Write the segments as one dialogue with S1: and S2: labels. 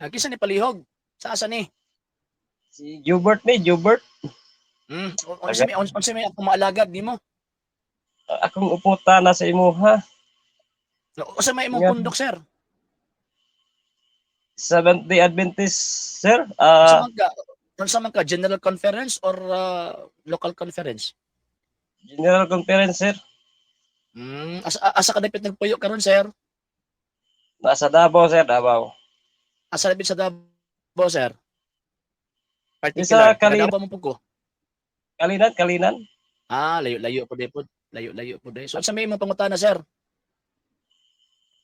S1: Kinsa ni palihog? Sa asa ni?
S2: Si Jubert ni, Jubert.
S1: Unsa may akong maalagad nimo?
S2: Akong uputa na sa imuha.
S1: Unsa may imong
S2: Nga
S1: pundok, sir?
S2: Seventh-day Adventist, sir.
S1: Unsa man ka? Unsa man ka, general conference or local conference?
S2: General Conference, sir.
S1: Asa ka dapat nagpuyo karon, sir?
S2: Nasa Davao, sir, Davao.
S1: Asa dapat sa Davao, sir? Particular,
S2: Isa
S1: taga
S2: Kalinan,
S1: Davao mo po ko.
S2: Kalinan.
S1: Layo-layo po dai po. Layo-layo po dai. So unsa may imong pangutana, sir?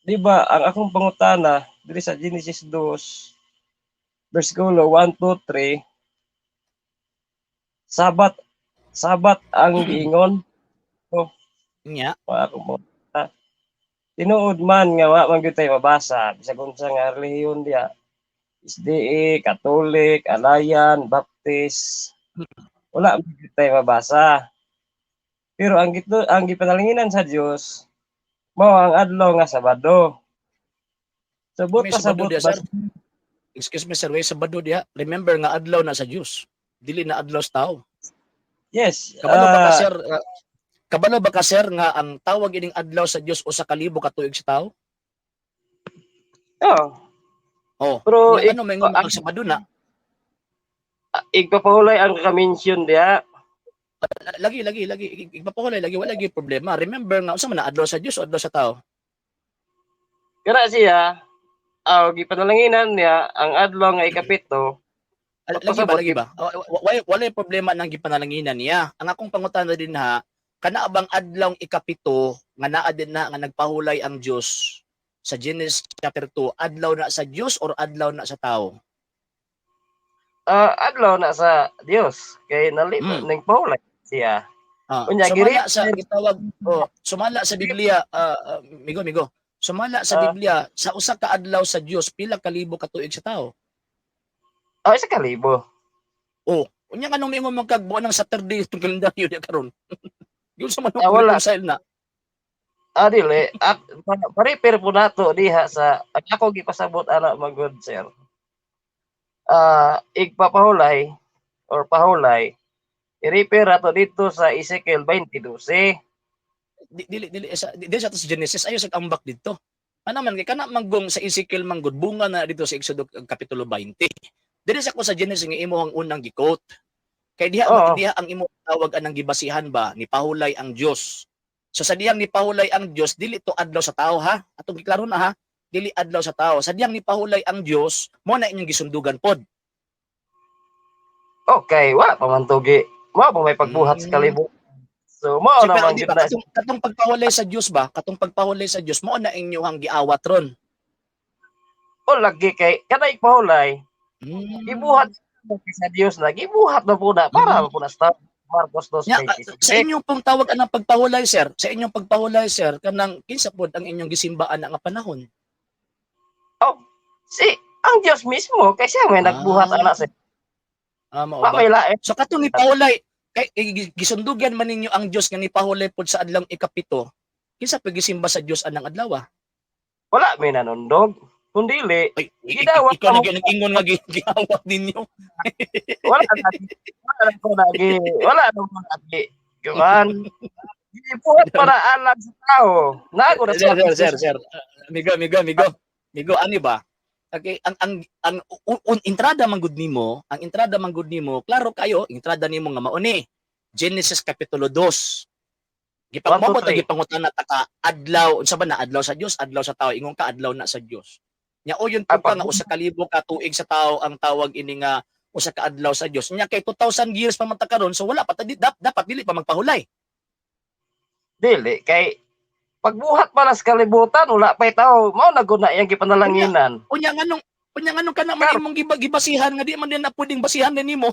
S2: Di ba, ang akong pangutana, diri sa Genesis 2, versikulo 1, 2, 3, Sabat, Sabat ang giingon. So,
S1: Nya.
S2: akong pangutana. Tinuod man nga wa man gyud tayo mabasa bisag unsa nga relihiyon diya. SDA, Catholic, Alayan, Baptist. Wala man gyud tayo mabasa. Pero ang gipanalinginan sa Dios mao ang adlaw nga Sabado. Sabot
S1: May
S2: pa
S1: Sabado
S2: sabot
S1: diya,
S2: ba?
S1: sir. Excuse me, sir. May Sabado diya. Remember nga adlaw na sa Dios. Dili na adlaw sa tao.
S2: Yes.
S1: Kabalo ba ka, sir? Kabalo ba ka, sir, nga ang tawag ining adlaw sa Dios usa ka libo ka tuig sa tao?
S2: Oh.
S1: Oh,
S2: Pero
S1: nya ano may ngum ang Sabado na?
S2: igpapahulay ang ka-mention diya.
S1: Lagi ipapahulay lagi wala lagi problema. Remember nga unsa man na adlaw sa Dios o adlaw sa tao?
S2: Kana siya, gipanalanginan niya ang adlaw nga ikapito.
S1: Lagi ba? Wala problema nang gipanalanginan niya. Ang akong pangutana din ha, kana bang adlaw ikapito nga naa din na nga nagpahulay ang Dios sa Genesis chapter 2, adlaw na sa Dios or adlaw na sa tao?
S2: Adlaw na sa Dios kay ning pahulay siya. Unya
S1: Sumala sa gitawag sumala sa Biblia, migo. Sumala sa Biblia sa usa ka adlaw sa Dios pila ka libo ka tuig sa tao?
S2: Isa ka libo.
S1: Unya kanong mingon magkagbuo ng Saturday itong kalendaryo niya karon. Yun sa manong
S2: Wala.
S1: reconcile na.
S2: Dili. Pare-pair po nato diha sa ako gipasabot ana magod sir. Igpapahulay or pahulay i-repair ato dito sa Ezekiel 20:12.
S1: Dili sa Genesis ayo sa ambak dito. Ano man kay kana manggong sa Ezekiel manggod bunga na dito sa Exodus kapitulo 20. Dili sa ko sa Genesis nga imo ang unang gi-quote. Kay diha ang imo tawag anang gibasihan ba ni pahulay ang Dios. So sa diyang ni pahulay ang Dios dili to adlaw sa tao ha. Atong giklaro na ha. Dili adlaw sa tao. Sa diyang ni pahulay ang Dios mo na inyong gisundugan pod.
S2: Okay, wala pa man tugi. Mao pa may pagbuhat sa kalibo. So mao naman
S1: di ba, katong pagpahulay sa Dios ba? Katong pagpahulay sa Dios mo na inyong giawat ron.
S2: Lagi kay kada ipahulay. Ibuhat sa Dios na gibuhat na po na para po na stop. Marcos 2:26.
S1: Sa inyong pong tawag anang pagpahulay, sir. Sa inyong pagpahulay, sir, kanang kinsa pod ang inyong gisimbaan nga panahon?
S2: Ang Dios mismo kay siya may nagbuhat ana sa
S1: mao ba? So katong ni pahulay kay gisundugan man ninyo ang Dios nga ni pahulay pod sa adlaw ikapito. Kinsa pa gisimba sa Dios anang adlaw?
S2: Wala may nanundog. Kundili,
S1: gidawat ikaw nag-ingon nga giawat ninyo.
S2: Wala na ko lagi. Kuman. Ibuhat para alam sa tao. Nago na
S1: sir. Migo, ani ba? Okay, ang entrada man gud nimo, klaro kayo, entrada nimo nga mao ni Genesis kapitulo 2. Gipamabot ang gipangutana ta ka adlaw, unsa ba na adlaw sa Dios, adlaw sa tao, ingon ka adlaw na sa Dios. Nya o yun po ka nga usa ka libo ka tuig sa tao ang tawag ini nga usa ka adlaw sa Dios. Nya kay 2,000 years pa man ta karon, so wala pa dapat dili pa magpahulay.
S2: Dili kay pagbuhat para sa kalibutan wala pay tao mao na gud na iyang gipanalanginan.
S1: Unya nganong kana man imong gibasihan nga di man din na pwedeng basihan din nimo.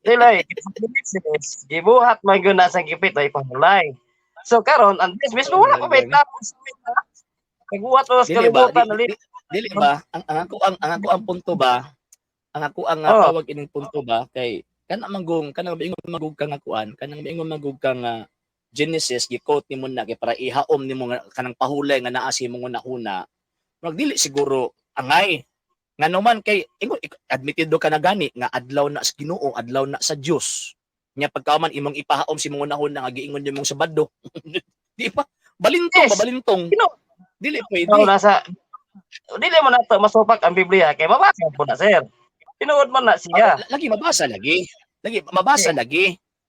S2: Dili gibuhat man gud na sa gipit ay pahulay. So karon ang Dios mismo wala pa may tao. Pagbuhat para sa kalibutan
S1: dili ba ang ako ang punto ba? Ang ako ang tawag ining punto ba kay kanang ingon magug ka nga kuan, kanang ingon magug ka nga Genesis gi-quote nimo na kay para ihaom nimo kanang pahulay nga naa si mo una. Magdili siguro angay. Nga naman kay admitido ka na gani nga adlaw na sa Ginoo, adlaw na sa Dios. Nya pagkaman imong ipahaom si mong unahon nga giingon nimong sabado. Di pa balintong ba
S2: Yes.
S1: balintong.
S2: Sino
S1: Dili
S2: ikaw
S1: pwede.
S2: nasa dili mo na to masupak ang Biblia kay mabasa po na sir. Tinuod man na siya.
S1: Lagi mabasa lagi. Lagi mabasa
S2: Eh,
S1: lagi.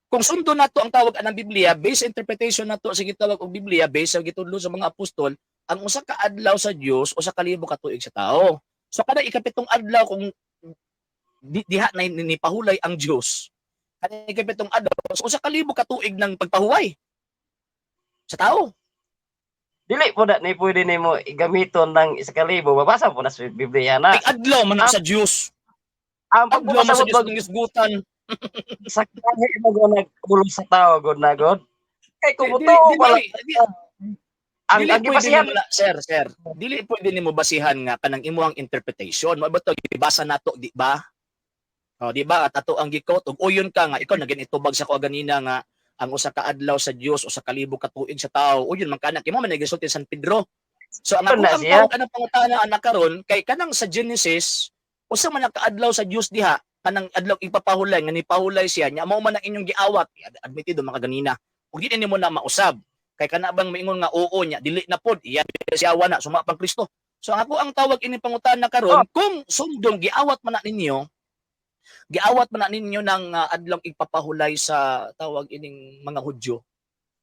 S1: Kung sundo nato ang tawag anang Biblia, based sa interpretation nato sa gitawag og Biblia, based sa gitudlo sa mga apostol, ang usa ka adlaw sa Dios usa ka libo ka tuig sa tao. So kada ikapitong adlaw kung diha na nipahulay ang Dios, kada ikapitong adlaw so usa ka libo ka tuig ng pagpahuway sa tao.
S2: dili po na ni pwede nimo igamiton ng 1,000 mabasa po na sa Biblia na.
S1: Ay adlaw man na sa Dios.
S2: Ang
S1: Adlaw man sa
S2: pagpapasabot
S1: Dios
S2: pag
S1: ng isgutan.
S2: sa kahe mo go nagulong sa tao god na god. Kay
S1: Dili
S2: kumuto
S1: dili
S2: pala ang
S1: dili
S2: ang
S1: pwede
S2: gibasihan
S1: nimo na sir. Dili pwede nimo basihan nga kanang imong interpretation. Mao ba to gibasa nato di ba? Oh, di ba? At ato ang gikot ug uyon ka nga ikaw naging itubag sa ko ganina nga ang usa ka adlaw sa Dios usa ka libo ka tuig sa tao. Uyon man kana kimo man nagisulti San Pedro. So ang ako
S2: na
S1: ang
S2: siya.
S1: tawag anang pangutana anak karon kay kanang sa Genesis usa man ka adlaw sa Dios diha kanang adlaw ipapahulay nga nipahulay siya nya mao man ang inyong giawat. Admitido mga ganina. Ug di nimo na mausab. Kay kana bang maingon nga oo nya dili na pod iya siya na sumapang Kristo. So ako ang tawag ini pangutana karon kung sundong giawat man na ninyo ng adlaw ipapahulay sa tawag ining mga Hudyo.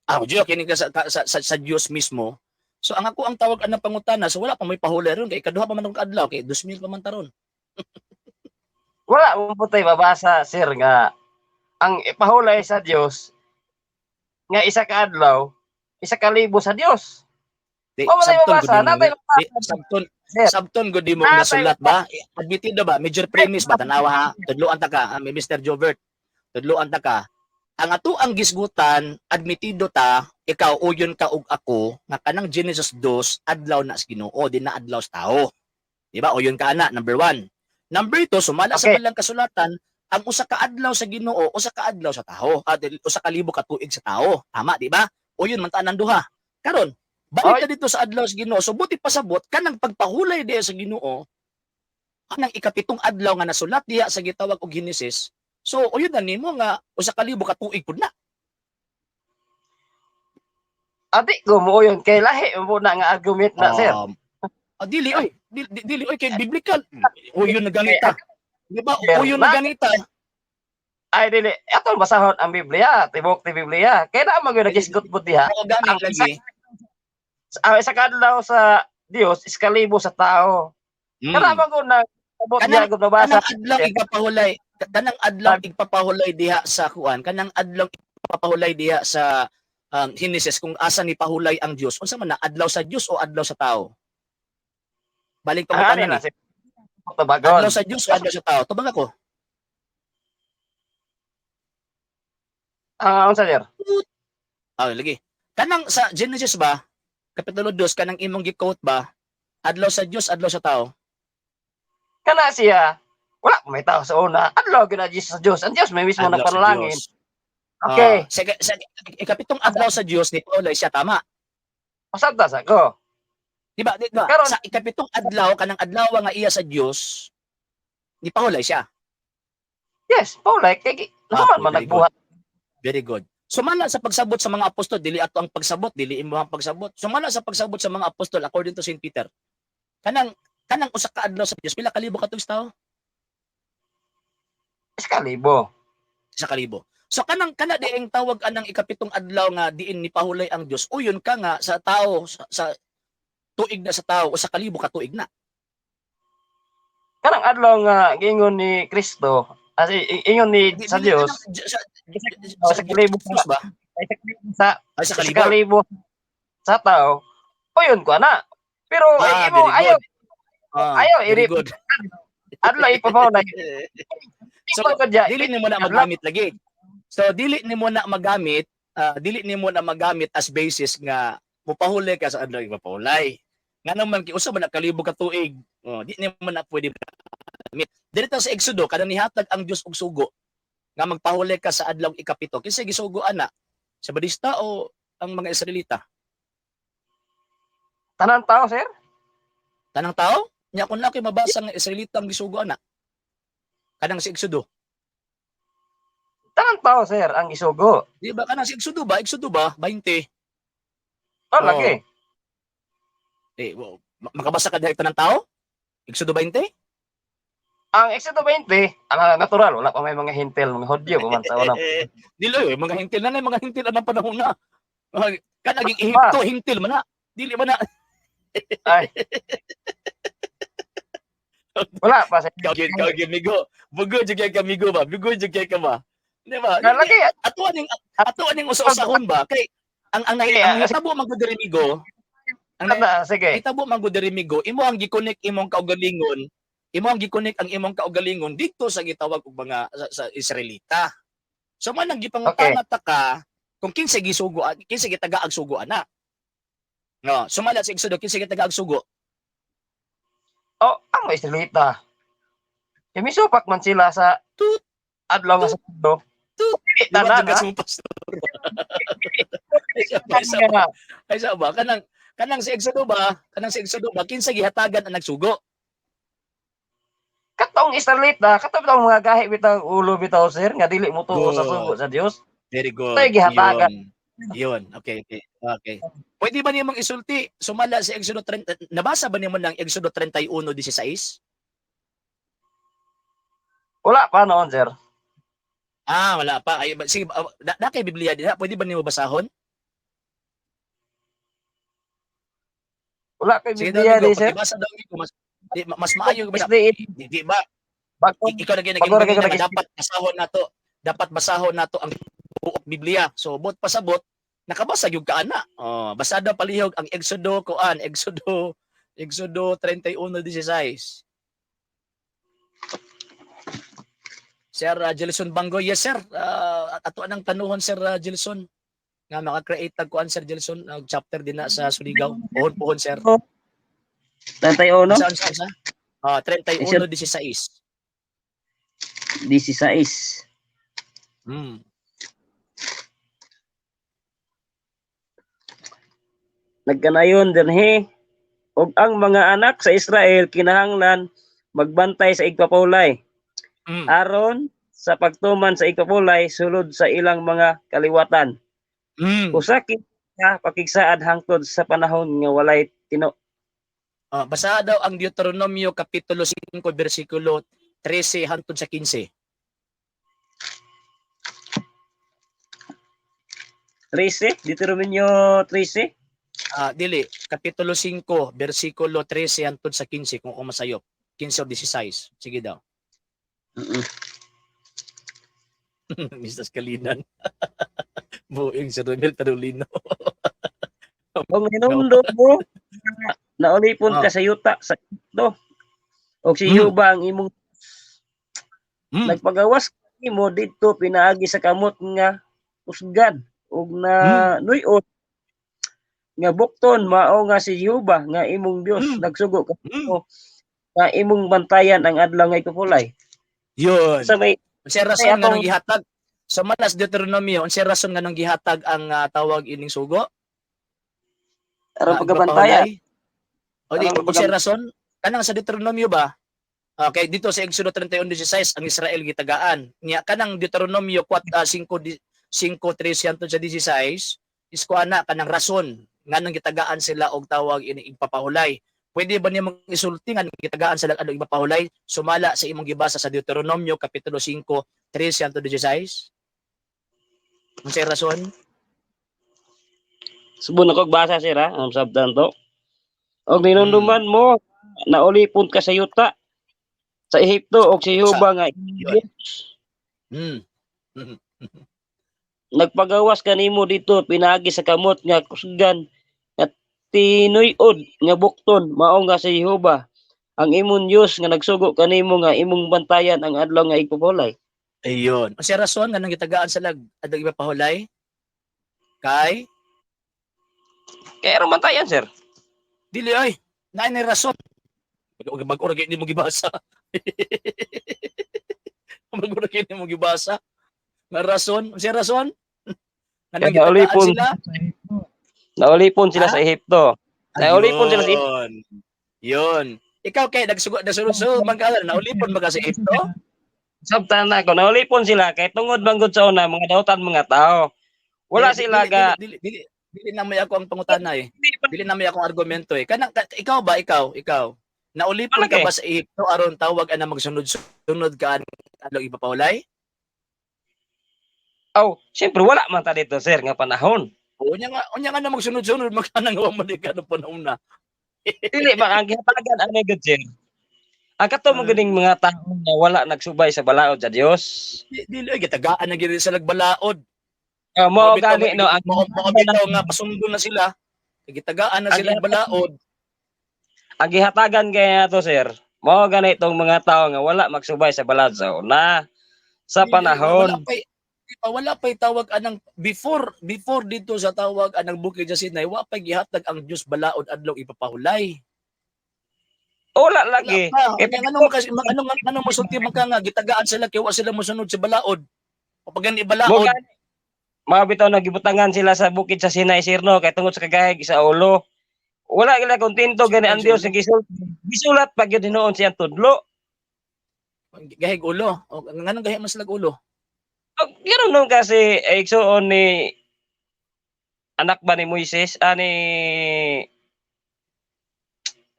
S1: Hudyo kini ka sa Dios mismo. So ang ako ang tawag anang pangutana so wala pa may pahulay ron kay kaduha pa man ang adlaw kay 2000 pa man taron.
S2: Wala mo putay mabasa sir nga ang ipahulay sa Dios nga isa ka adlaw, 1,000 sa Dios.
S1: Di
S2: Mao man
S1: sabton
S2: mabasa,
S1: gud
S2: natay
S1: mo. Di sabton
S2: sir.
S1: sabton gud mo
S2: Natay
S1: nasulat ba? Admitido ba? Major premise ba tanawa ha? Tudloan ta ka, may Mr. Jovert. Tudloan ta ka. Ang ato ang gisgutan, admitido ta, ikaw uyon ka ug ako nga kanang Genesis 2 adlaw na sa Ginoo, di na adlaw sa tao. Di ba? Uyon ka ana, number 1. Number 2, sumala sa
S2: Okay.
S1: balang kasulatan, ang usa ka adlaw sa Ginoo, usa ka adlaw sa tao. Usa ka libo ka tuig sa tao. Tama, di ba? Uyon man ta nang duha. Karon, balik ka dito sa adlaw sa Ginoo. So buti pasabot kanang pagpahulay diha sa Ginoo, kanang ikapitong adlaw nga nasulat diha sa gitawag og Genesis. So uyon na nimo nga usa ka libo ka tuig pud na.
S2: Adi ko mo yun kay lahi mo na nga argument na sir.
S1: Dili oy, dili oy kay biblical. Uyon na ganita. Di ba?
S2: Sir,
S1: Uyon na ganita.
S2: Ay dili ato basahon ang Biblia, tibok ti Biblia. Kay na magyo nagisgot pud diha.
S1: Mao gani lagi.
S2: Ang isa ka adlaw sa Dios, 1,000 sa tao. Kana man ko na abot diha gud nabasa.
S1: Kanang adlaw igpapahulay diha sa kuan, kanang adlaw igpapahulay diha sa Genesis kung asa ni pahulay ang Dios. Unsa man na adlaw sa Dios o adlaw sa tao? Balik pa
S2: Ano
S1: ni.
S2: na sir. Tabagon.
S1: Adlaw sa Dios o adlaw sa tao? Tubag ako.
S2: Unsa sir?
S1: Lagi. Kanang sa Genesis ba, kapitulo 2, kanang imong gi-quote ba, adlaw sa Dios, adlaw sa tao?
S2: Kana siya wala may tao sa una. Adlaw gina sa Dios. Ang Dios may mismo
S1: Adlaw sa
S2: nagpanalangin.
S1: Diyos.
S2: Okay.
S1: Sa ikapitong adlaw sa Dios ni pahulay siya, tama.
S2: Pasabta sa ko.
S1: Di ba?
S2: Karon-
S1: Sa ikapitong adlaw, kanang adlaw nga iya sa Dios, ni pahulay siya.
S2: Yes, Paulay kay naman man
S1: very
S2: nagbuhat.
S1: Very good. Sumala sa pagsabot sa mga apostol, dili ato ang pagsabot, dili imo ang pagsabot. Sumala sa pagsabot sa mga apostol according to St. Peter. Kanang usa ka adlaw sa Dios, pila ka libo ka tuig sa tao?
S2: 1,000.
S1: Sa kalibo. So kana diing tawag anang ikapitong adlaw nga diin ni pahulay ang Dios. Uyon ka nga sa tao sa tuig na sa tao o sa kalibo ka tuig na.
S2: Kanang adlaw nga giingon ni Kristo, as ingon ni sa Dios,
S1: Sa kalibo ba?
S2: sa
S1: Ay sa
S2: sa
S1: kalibo.
S2: 1,000 sa tao. O yun ko na. Pero imo
S1: Very
S2: ayaw
S1: good.
S2: ayaw
S1: Very
S2: irip
S1: good.
S2: adlaw ipapaulay.
S1: So, dili nimo na magamit lagi. So dili nimo na magamit, as basis nga mupahuli ka sa adlaw ipapahulay. Nga naman usa man kalibo ka tuig. Di nimo na pwede magamit. Dito sa Exodo kanang nihatag ang Dios og sugo nga magpahuli ka sa adlaw ikapito. Kinsa gisugo ana? Sa Badista o ang mga Israelita?
S2: Tanan tao, sir?
S1: Tanang tao? Nya kun na kay mabasa nga Israelitang gisugo ana. Kanang si Exodo.
S2: Tanan tao sir ang isugo.
S1: Di ba kanang si Exodo ba? Exodo ba 20.
S2: Oh,
S1: Oh.
S2: lagi.
S1: Makabasa ka direkta ng tao? Exodo 20?
S2: Ang Exodo 20, ang natural, wala pa may mga hintel, mga hodyo, man sa unang.
S1: Dili mga hintil na mga hintil anang panahon na. Kanaging Ehipto hintil man na. Dili man na.
S2: Ay. Wala pa sir.
S1: Kagin migo. Bugo jud kay kamigo ba? Bugo jud kay ka ba? Di ba?
S2: Lagi.
S1: Atuan ning usa-usahon ba? Kay ang hitabo man gud diri migo.
S2: Sige.
S1: Hitabo man gud diri migo, imo ang gi-connect imong kaugalingon. Imo ang gi-connect ang imong kaugalingon dito sa gitawag og mga sa Israelita. So man ang gipangutana ta ka kung kinsa gisugo, kinsa gitaga ag sugo ana. No, sumala sa Exodo kinsa gitaga ag sugo.
S2: Oh, ang Israelita. Misupak man sila sa
S1: Tut,
S2: adlaw nga sa mundo.
S1: tut.
S2: Tanan
S1: Diba
S2: ha.
S1: sa pastor. Ay sa ba kanang si Exodo ba? Kanang si Exodo ba kinsa gihatagan ang nagsugo?
S2: Katong Israelita, katong mga gahi bitaw ulo bitaw sir nga dili mo tuo sa
S1: Good.
S2: sugo sa Dios.
S1: Very good.
S2: Tay gihatagan.
S1: Yun. Okay. Pwede ba niyong isulti? Sumala sa Exodo 30. Nabasa ba niyo man ng Exodo 31:16?
S2: Wala pa noon sir.
S1: Wala pa. Ay, sige, na kay Biblia din. Pwede ba niyo basahon?
S2: Wala kay
S1: Sige
S2: Biblia
S1: daw,
S2: di sir.
S1: pakibasa daw ko mas maayo ba? Di ba?
S2: Bagong
S1: Ikaw na
S2: Bagong
S1: ginagin
S2: naging-
S1: na dapat basahon nato. Dapat basahon nato ang buok Biblia. So bot pasabot nakabasa gyud ka ana. Basada palihog ang Exodo kuan, Exodo 31:16. Sir Jelson Bango, yes sir. Ato anang tanuhon Sir Jelson nga maka-create tag kuan Sir Jelson og chapter din na sa Surigao. Pohon sir.
S2: 31,
S1: Sa 31:16.
S2: 16.
S1: Hmm.
S2: Nagkanayon dinhi og ang mga anak sa Israel kinahanglan magbantay sa igpapulay
S1: Mm.
S2: aron sa pagtuman sa igpapulay sulod sa ilang mga kaliwatan.
S1: Mm.
S2: Usa kita pakigsaad hangtod sa panahon nga walay tino.
S1: Basa daw ang Deuteronomio Kapitulo 5 versikulo 13 hangtod sa 15.
S2: 13, Deuteronomio 13.
S1: Dili, Kapitulo 5 versikulo 13 hangtod sa 15 kung masayop. 15 o 16. Sige daw. Mr. Kalinan. Buing sa Romel Tarulino.
S2: Kung hinundo mo naulipon ka sa yuta sa ito. Og si Yuba ang imong nagpagawas mo dito pinaagi sa kamot nga usgan ug na nuyon nga bukton mao nga si Yuba nga imong Dios nagsugo kanimo nga imong bantayan ang adlaw nga ikapulay.
S1: Yun.
S2: Sa may
S1: Unsay rason nga nang gihatag sa manas Deuteronomio, unsay rason nga nang gihatag ang tawag ining sugo?
S2: aron pagabantayan.
S1: O di, unsay rason? Kanang sa Deuteronomio ba? Okay, dito sa Exodo 31:16 ang Israel gitagaan. Nya kanang Deuteronomio 5:13 hangtod sa 16 is kuana kanang rason nga nang gitagaan sila og tawag ini igpapahulay. Pwede ba niya mag-isulti nga gitagaan sila og igpapahulay sumala sa imong gibasa sa Deuteronomio Kapitulo 5:13 hangtod 16? Unsay rason?
S2: Subon ako basa sir ha, ang sabdan to. Og ninunduman mo naulipon ka sa yuta sa Ehipto og si Yuba nga nagpagawas kanimo dito pinagi sa kamot nga kusgan at tinuy-od nga bukton mao nga si Jehova ang imong Dios nga nagsugo kanimo nga imong bantayan ang adlaw nga igpapulay.
S1: Ayun. Unsay rason nga nang gitagaan sila adto igpapahulay? Kay
S2: Kaya bantayan sir.
S1: dili ay, naay ni rason. Mag-ura kay mo gibasa. Mag-ura kay mo gibasa. Nga rason, unsay rason? Nga nang gitagaan sila.
S2: Naulipon sila sa Ehipto. Naulipon sila sa Ehipto.
S1: Yun. Ikaw kay nagsunod man ka na ulipon ba kasi ito?
S2: Sabtan na ko naulipon sila kay tungod manggod sa una mga dautan mga tao. Wala sila ga
S1: Dili na may ako ang pangutana eh. Dili na may akong argumento eh. Ikaw ba ikaw naulipon ka
S2: Malaki.
S1: ba sa ito aron tawag ana magsunod-sunod ka adlong ipapawlay?
S2: Oh, siyempre wala man ta dito sir nga panahon.
S1: Unya nga na magsunod-sunod magkanang wa man ka no panahon na.
S2: Dili ba ang gihatagan ani gud sir. Ang kato mo ganing mga tao na wala nagsubay sa balaod sa Dios.
S1: Dili ay gitagaan na gid sa lagbalaod.
S2: Mao gani no ang
S1: bitaw nga pasundo na sila. Gitagaan na sila balaod.
S2: ang gihatagan kay ato sir. Mao gani itong mga tao nga wala magsubay sa balaod sa una sa panahon.
S1: Wala pa'y tawag anang before dito sa tawag anang bukid sa Sinai, wa pa'y gihatag ang Dios balaod adlaw ipapahulay.
S2: Wala lagi.
S1: Ano masulti man ka nga gitagaan sila kay wa sila mosunod sa balaod. O pag gani balaod,
S2: mga bitaw na gibutangan sila sa bukid sa Sinai sir no kay tungod sa kagahig sa ulo. Wala gila kontento gani ang Dios nga gisulat pag yun hinuon siyang tudlo.
S1: gahig ulo. O nganong gahig mas lag ulo?
S2: Ganoon nung kasi igsuon ni anak ba ni Moises ani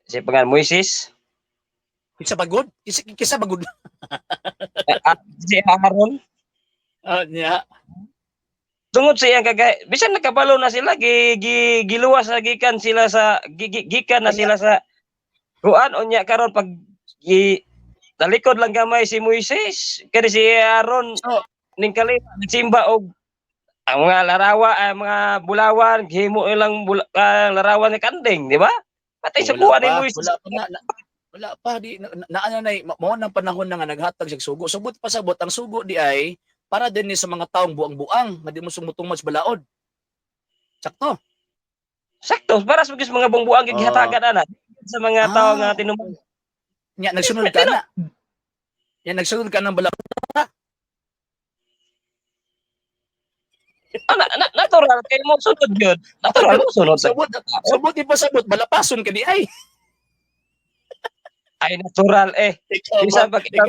S2: si pangalan Moises
S1: Kisa pagod? Kisa pagod.
S2: si Aaron
S1: Nya.
S2: tungod sa iyang kagay bisan nakabalo na sila giluwas na gikan sila sa gikan na sila sa kuan unya karon pag talikod lang gamay si Moises kani si Aaron ning kali nagsimba og ang mga larawa ay mga bulawan gihimo ilang larawan ni kanding di ba patay sa buwan ni Moises
S1: Wala pa di ano na mao nang panahon na nga naghatag sig sugo. Subot pa sabot ang sugo di ay para din ni sa mga taong buang-buang nga di mo sumutungod sa balaod. Sakto.
S2: para sa mga bungbuang gihatagan ana sa mga tao nga tinumong
S1: Nya nagsunod ka na. Nya nagsunod ka ng balaod.
S2: natural kay mo sunod gyud natural mo sunod
S1: Sabot di pa sabot balapason ka di ay.
S2: ay natural bisan pag
S1: Ikaw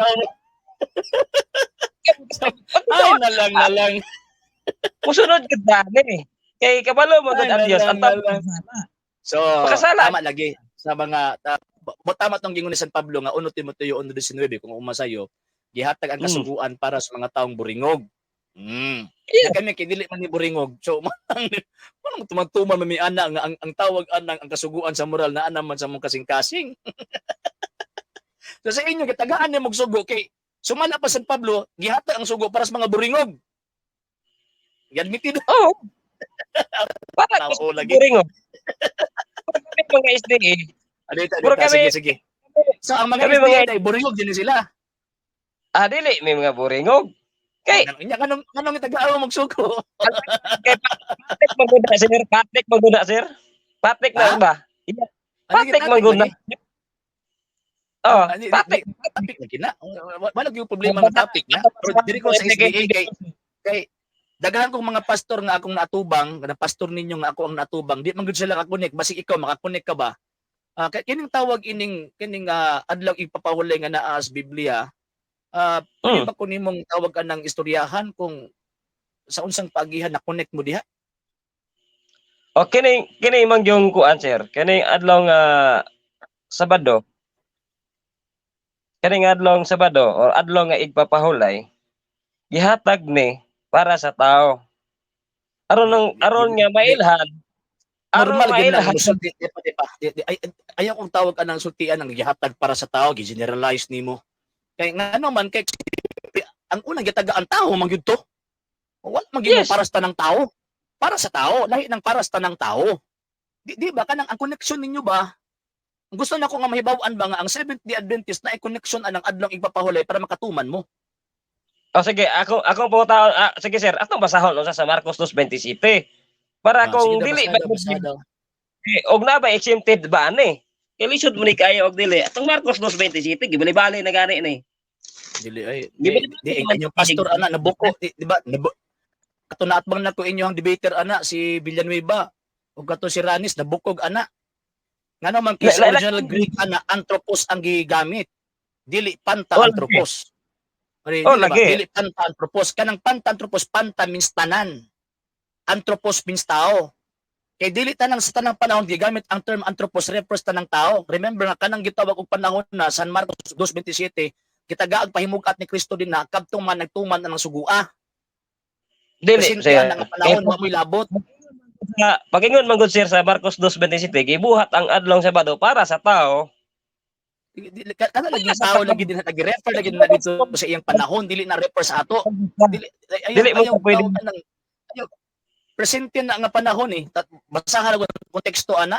S1: ay nalang.
S2: musunod gyud dani kay kabalo mo gud ang Dios ang tao
S1: So,
S2: Makasala.
S1: tama lagi sa mga tama tong gingon ni San Pablo nga 1 Timoteo 1:19 kung umasayo gihatag ang kasuguan para sa mga taong buringog. Kami kay dili man ni buringog. So manang tumagtuman man mi ana nga ang tawag anang ang kasuguan sa moral na ana man sa mong kasing-kasing. So sa inyo gitagaan ni mog sugo kay sumala pa San Pablo gihatag ang sugo para sa mga buringog. Admitted.
S2: para
S1: Oo, lagi.
S2: buringog mga SDA Puro kami-
S1: Sige. So ang mga
S2: kami mga-
S1: SDA buringog din sila.
S2: dili may mga buringog kay
S1: Kanong itagaaw mog sugo.
S2: Patrick maguna sir Patrick na ba Patrick maguna Patrick
S1: Topic na kina. Wala gyud problema ng topic na. Pero diri ko sa SDA kay daghan kong mga pastor nga akong natubang, na pastor ninyo nga ako ang natubang, di man gud sila ka-connect, basig ikaw maka-connect ka ba? Kining tawag kining adlaw ipapahulay nga naa sa Biblia. Pwede ba ko nimong tawag ka ng istoryahan kung sa unsang paagihan na connect mo diha?
S2: o kini mang yung kuan sir kini adlaw nga Sabado kini adlaw Sabado or adlaw nga igpapahulay gihatag ni para sa tao aron nga mailhan
S1: Normal gyud na
S2: mailhan
S1: musulti ayaw kong tawag ka ng sultian ang gihatag para sa tao, gi-generalize nimo. Kay ngano man kay ang unang gitaga ang tao man gyud to. Wala man gyud
S2: Yes.
S1: para sa tanang tao. Para sa tao, lahi ng para sa tanang tao. Di ba kanang ang connection ninyo ba? Gusto na ko nga mahibaw-an ba nga ang Seventh-day Adventist na i-connection anang adlaw ipapahulay para makatuman mo.
S2: sige ako po tao sige sir atong basahon sa Marcos 2:27 para kung dili ba og na ba exempted ba ani kay lisod mo ni kayo og dili atong Marcos 2:27 gibali-bali na gani ni
S1: Dili ay
S2: Di ba-
S1: di inyong pastor ana nabuko di ba kato naatbang na ko inyong debater ana si Villanueva ug kato si Ranis nabukog ana Nga naman kay sa original Greek ana anthropos ang gigamit. Dili panta
S2: Oh, lagi.
S1: anthropos.
S2: Oh,
S1: Dili ba?
S2: lagi.
S1: Dili panta anthropos. Kanang panta anthropos, panta means tanan. Anthropos means tao. Kay dili tanang sa tanang panahon gigamit ang term anthropos refers tanang tao. Remember nga kanang gitawag og panahon na San Marcos 2:27 gitagaag pahimugat ni Kristo din na kadtong man nagtuman na ng sugua.
S2: Dili,
S1: Presente
S2: sir.
S1: ang nga panahon mo mo'y labot.
S2: Pagingon man gud sir sa Marcos 2:27, gibuhat ang adlong Sabado para sa tao.
S1: Kana lagi tao lagi din nag-refer lagi na dito sa iyang panahon dili na refer sa ato. Dili
S2: Dili mo
S1: ayaw
S2: pwede.
S1: tawag ng ayaw presente na nga panahon eh. Basahan ang konteksto ana.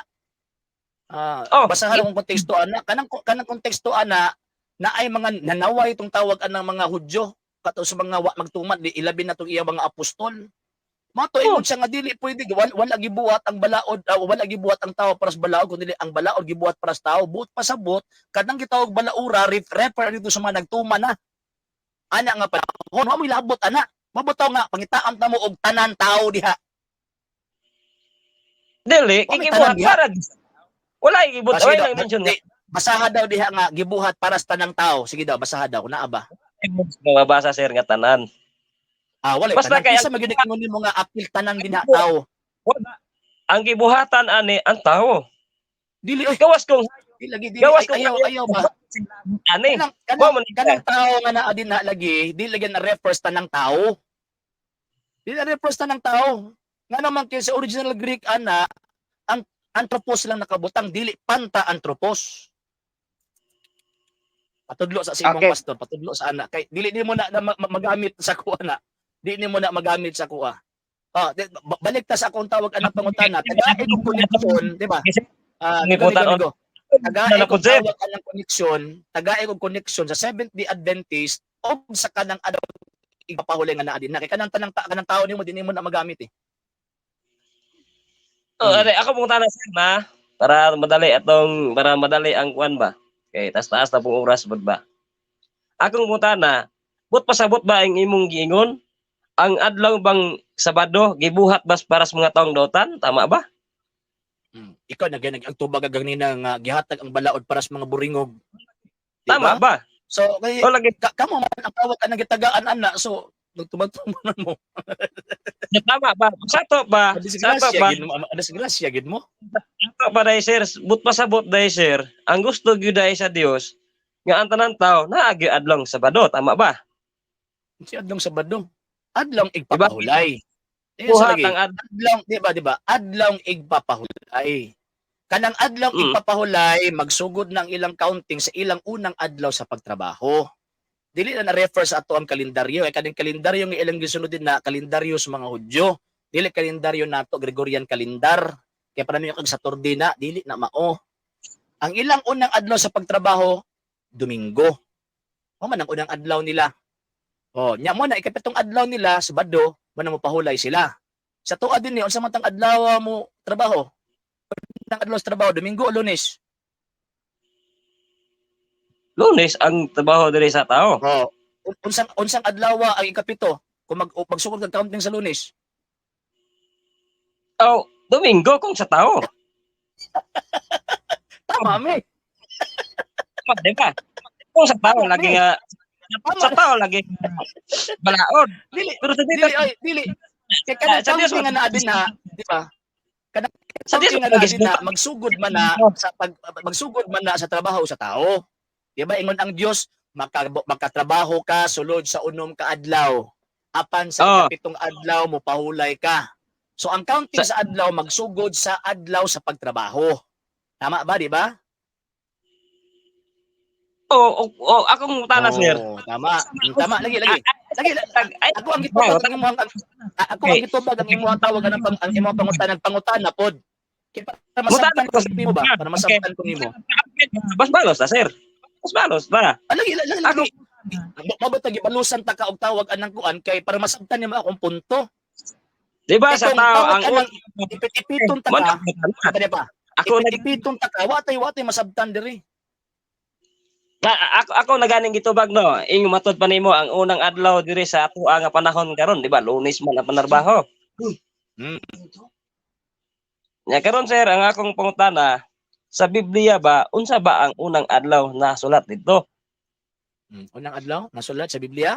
S2: Oh,
S1: Basahan ang konteksto ana. Kanang konteksto ana na ay mga nanaway itong tawag anang mga Hudyo kato sa mga magtuman di ilabi na tong iyang mga apostol. Mato ingon siya nga dili pwede wala gibuhat ang balaod wala gibuhat ang tao para sa balaod kundi ang balaod gibuhat para sa tao buot pasabot kadang gitawag balaura refer dito sa mga nagtuman na ana nga panahon wa mo'y labot ana mabuto nga pangitaan ta mo og tanan tao diha
S2: dili,
S1: wa may
S2: gibuhat
S1: tanan diha
S2: para wala gibuhat.
S1: sige
S2: Wala
S1: daw
S2: lang mention nga.
S1: basaha daw diha nga gibuhat para sa tanang tao sige daw basaha daw naa ba
S2: Mabasa sir nga tanan.
S1: wala
S2: Basta
S1: tanan
S2: kay
S1: kisa maginig ingon nimo nga apil tanan dinha tao
S2: wala. Ang gibuhatan ani ang tao.
S1: dili oy
S2: Gawas kong
S1: dili
S2: gawas kong
S1: ayaw ba
S2: ani.
S1: kanang
S2: Wa man
S1: kanang tao nga naa din na lagi di lagi na refers tanang tao di na refers tanang tao nga naman kay sa original Greek ana ang anthropos lang nakabutang dili panta anthropos patudlo sa imong
S2: Okay.
S1: pastor patudlo sa ana kay dili mo na magamit sa kuha na di mo na magamit sa kuha balik ta sa akong tawag anang pangutana tagaay kong koneksyon di ba amigo tagaay kong tawag anang koneksyon tagaay kong koneksyon sa Seventh Day Adventist o sa kanang adlaw ipapahuli nga naa din na kay kanang kanang tao nimo dinhi mo na magamit eh
S2: Ako pong tanong sir na para madali ang kuan ba. Okay, taas na pong oras bud ba. Akong putana, but pasabot ba ang imong giingon? Ang adlaw bang Sabado gibuhat bas para sa mga taong dotan, tama ba?
S1: Ikaw ang tubag gagnina nga gihatag ang balaod para sa mga buringog.
S2: Tama ba?
S1: So kay
S2: O lagi
S1: kamo man ang tawag anang gitagaan ana so nagtumag-tumanan mo.
S2: tama ba? Sato ba? Sato ba?
S1: Disgrasya gid mo.
S2: Sato ba dai sir? But pasabot dai sir. Ang gusto gyud dai sa Dios nga ang tanan tawo naagi adlaw Sabado, tama ba?
S1: Si adlong Sabado. Adlong igpapahulay.
S2: Buhat ang
S1: adlong di ba? Adlong igpapahulay. Kanang adlaw igpapahulay magsugod ng ilang counting sa ilang unang adlaw sa pagtrabaho. Dili na refer sa ato ang kalendaryo ay kaning kalendaryo nga ilang gisunod din na kalendaryo sa mga Hudyo. Dili kalendaryo nato Gregorian calendar. Kaya para niyo kag Saturday na dili na mao. Ang ilang unang adlaw sa pagtrabaho Domingo. O man ang unang adlaw nila. Nya mo na ikapitong adlaw nila Sabado, man mo pahulay sila. Sa tuwa din ni unsa man tang adlaw mo trabaho? Unang adlaw sa trabaho Domingo o Lunes?
S2: Lunes ang trabaho diri sa tao.
S1: Unsang adlaw ang ikapito kung magsugod kag counting sa Lunes?
S2: Domingo kung sa tao.
S1: Tama mi.
S2: Tama, di ba? Kung sa tao lagi nga sa tao lagi balaod. Pero sa
S1: Dili. Kay kanang counting nga naa din na, di ba? Kanang counting nga naa din na magsugod man na sa trabaho sa tao. Di ba ingon ang Dios makatrabaho ka sulod sa unom ka adlaw. Apan sa ikapitong adlaw mo pahulay ka. So ang counting sa adlaw magsugod sa adlaw sa pagtrabaho. Tama ba, di ba?
S2: Akong tana sir.
S1: Tama. Tama lagi. Ako ang gitubag ang imong tawag ang imong pangutana pod. Para masabtan ko nimo ba? Para masabtan ko nimo.
S2: Bas balos na sir. Bas balos na.
S1: Lagi. Mabot gibalusan ta ka og tawag anang kuan kay para masabtan nimo akong punto.
S2: Di ba sa tao ang
S1: ipiton ta ka. Pa. Ako ipiton ta ka watay masabtan diri.
S2: Ako naganing gitubag no. Ing matod pa nimo ang unang adlaw diri sa ato nga panahon karon, di ba? Lunes man ang panarbaho. Nya karon sir, ang akong pangutana, sa Biblia ba unsa ba ang unang adlaw na sulat dito?
S1: Unang adlaw nasulat sa Biblia?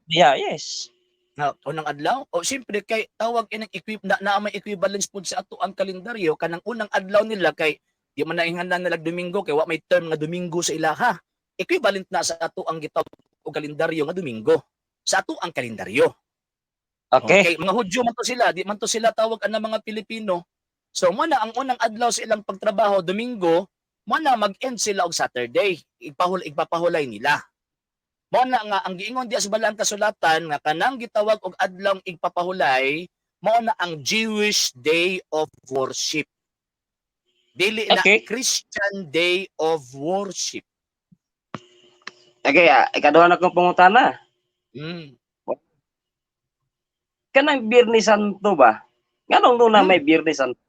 S2: Yeah, yes.
S1: Na unang adlaw? O siyempre kay tawag inang na may equivalence pud sa ato ang kalendaryo kanang unang adlaw nila kay di man nainghanan nila Domingo kay wa may term nga Domingo sa ilaha. Equivalent na sa ato ang gitawag og kalendaryo nga Domingo. Sa ato ang kalendaryo.
S2: Okay.
S1: Okay, mga Hudyo man to sila, di man to sila tawag ang mga Pilipino. So mo na ang unang adlaw sa ilang pagtrabaho Domingo, mo na mag-end sila og Saturday. Igpapahulay nila. Mao na nga ang giingon diya sa balang kasulatan nga kanang gitawag og adlaw igpapahulay mao na ang Jewish Day of Worship. Dili na
S2: Okay.
S1: Christian Day of Worship.
S2: Okay, ikaduha na kong pangutana.
S1: Mm.
S2: Kanang Biyernes Santo ba? Nganong nuna may Biyernes Santo?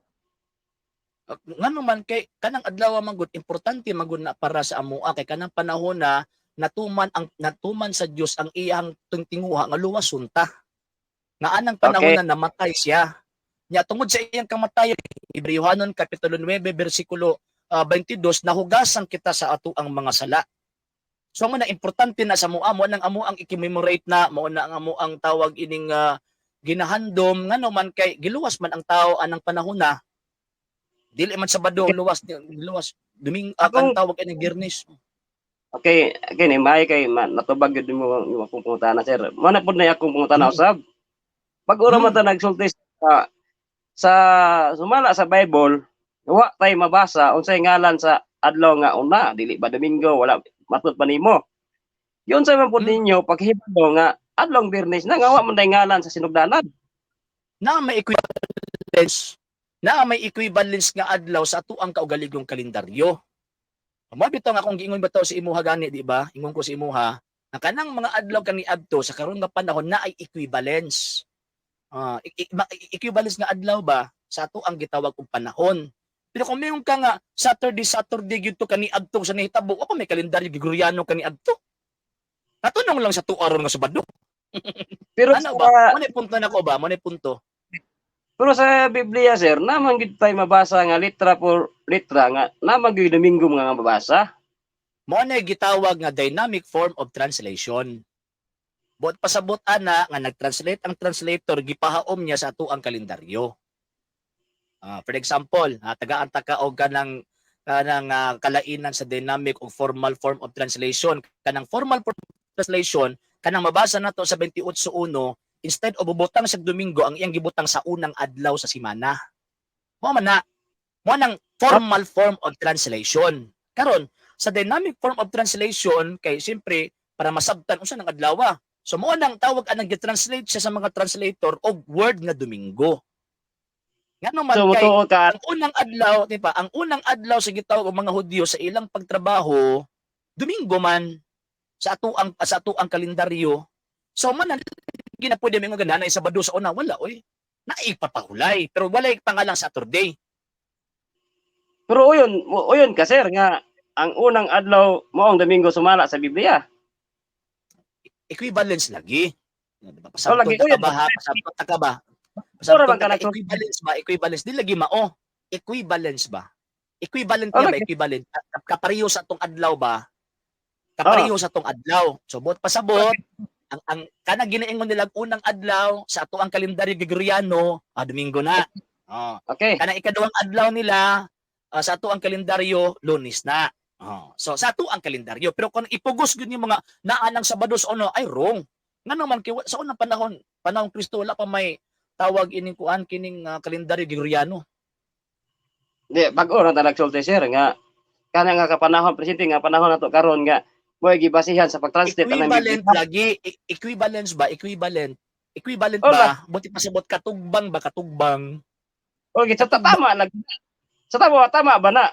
S1: Ngano man kay kanang adlaw man gud importante man gud na para sa amoa kay kanang panahon na natuman sa Dios ang iyang tinguha nga luwas sunta. Nga anang panahon
S2: Okay.
S1: na namatay siya. Nya tungod sa iyang kamatayon, Hebreohanon kapitulo 9 bersikulo 22 nahugasan kita sa ato ang mga sala. So mo na importante na sa mua mo nang amo ang i-commemorate na mo na ang amo ang tawag ining ginahandom ngano man kay giluwas man ang tao anang panahon na dili man Sabado luwas ang
S2: Akong
S1: tawag ining Biyernes.
S2: okay, kini may kay natubag gyud mo yung akong pangutana sir. Mo na pud na akong pangutana usab. Pag ura man ta nagsulti sa sumala sa Bible, wa tay mabasa unsay ngalan sa adlaw nga una, dili ba Domingo, wala matud pa nimo. Yun sa man pud ninyo paghibalo nga adlong Biyernes na nga wa man tay ngalan sa sinugdanan.
S1: Na may equivalence nga adlaw sa ato ang kaugalingong kalendaryo. Mo bitaw nga akong giingon bitaw sa imuha gani di ba? Ingon ko sa imuha na kanang mga adlaw kaniadto sa karon nga panahon na ay equivalence. Equivalence nga adlaw ba sa ato ang gitawag og panahon. Pero kung mayroon ka nga Saturday gyud to kaniadto sa nahitabo, o may kalendaryo Gregoriano kaniadto. Natunong lang sa tuaron nga Sabado.
S2: Pero
S1: Ano ba? Mo punto na ko ba? Mo punto.
S2: pero sa Biblia sir, naman gid tay mabasa nga litra por litra nga naman gyud Domingo nga mabasa.
S1: Mo na gitawag nga dynamic form of translation. Buot pasabot ana nga nag-translate ang translator gipahaom niya sa ato ang kalendaryo. For example, tagaan ta ka og kanang kalainan sa dynamic o formal form of translation. Kanang formal form of translation kanang mabasa nato sa 28:1 instead of bubutang sa Domingo ang iyang gibutang sa unang adlaw sa semana. Mo man na mo nang formal form of translation. Karon sa dynamic form of translation kay siyempre para masabtan unsa nang adlaw. So mo nang tawag anang gi-translate siya sa mga translator og word nga Domingo. Ngano man
S2: So
S1: kay
S2: mutuo ka
S1: ang unang adlaw, di ba? Ang unang adlaw sa gitawag og mga Hudyo sa ilang pagtrabaho, Domingo man sa ato ang kalendaryo. So man gina pwede mo nga nanay Sabado sa una wala oy. Naipapahulay pero walay pangalang Saturday.
S2: pero uyon ka sir nga ang unang adlaw mo ang Domingo sumala sa Biblia.
S1: Equivalence lagi. Diba?
S2: So lagi
S1: Pasabton ta
S2: uyon.
S1: ba ha? Pasabton ta ka ba?
S2: Ora
S1: Pasabton
S2: man ka
S1: ta ka
S2: nagsulti.
S1: equivalence ba? Equivalence di lagi mao. Equivalence ba? Equivalent
S2: Oh,
S1: niya ba?
S2: lagi.
S1: Equivalent. Kapareho sa atong adlaw ba? Kapareho sa atong adlaw. So buot pasabot ang kanang ginaingon nila unang adlaw sa ato ang kalendaryo Gregoriano, Domingo na. Oh.
S2: Okay.
S1: Kanang ikaduhang adlaw nila sa ato ang kalendaryo Lunes na. Oh. So sa ato ang kalendaryo pero kung ipugos gyud yung mga naanang Sabado sa ano ay wrong. Ngano man kay sa unang panahon Kristo wala pa may tawag ining kuan kining kalendaryo Gregoriano.
S2: Di bag-o ra ta nagsulti sir nga kana nga kapanahon presente nga panahon nato karon nga mo'y gibasihan sa pag-translate anang
S1: Equivalent
S2: Biblia.
S1: lagi equivalence ba? Equivalent
S2: Oh,
S1: ba? Buti pasabot katugbang ba katugbang?
S2: okay, sa tama tama ba na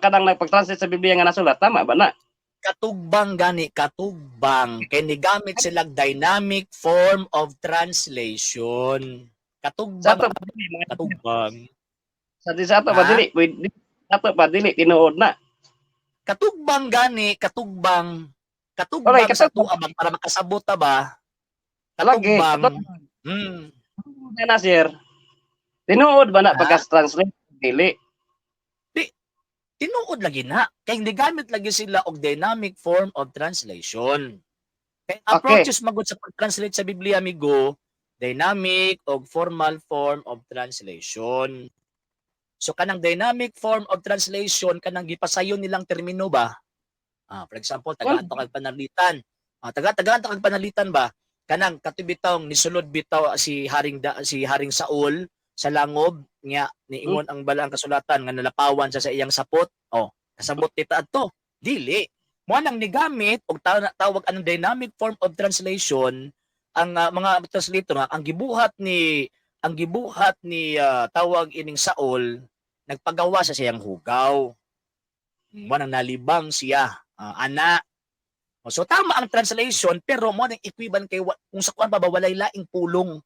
S2: kanang nagpag-translate sa Biblia nga nasulat tama ba na?
S1: Katugbang gani katugbang kay nigamit silang dynamic form of translation.
S2: Sa
S1: Katugbang
S2: ato pa dili mga
S1: katugbang.
S2: sa ato pa
S1: Ha?
S2: dili pwede ato pa dili tinuod na.
S1: Katugbang gani katugbang.
S2: Okay,
S1: Katugbang sa tuwa ba para makasabot ta ba?
S2: lagi.
S1: Katugbang.
S2: Na sir. Tinuod ba na
S1: Ha?
S2: pagka-translate dili?
S1: tinuod lagi na. Kay hindi gamit lagi sila og dynamic form of translation. Kay
S2: Okay.
S1: approaches magud sa pag-translate sa Biblia, amigo, dynamic o formal form of translation. So kanang dynamic form of translation kanang gipasayon nilang termino ba? For example, tagaan to kag panalitan. Tagaan to kag panalitan ba? Kanang katibitaw nisulod bitaw si Haring Saul sa langob niya niingon ang balaang kasulatan nga nalapawan sa iyang sapot. Kasabot kita adto. Dili. Mo nang nigamit og tawag anong dynamic form of translation ang mga translator ang gibuhat ni tawag ining Saul nagpagawa sa siyang hugaw. Mo nang nalibang siya ana. So tama ang translation pero mo nang equivalent kay kung sa kuan pa ba walay laing pulong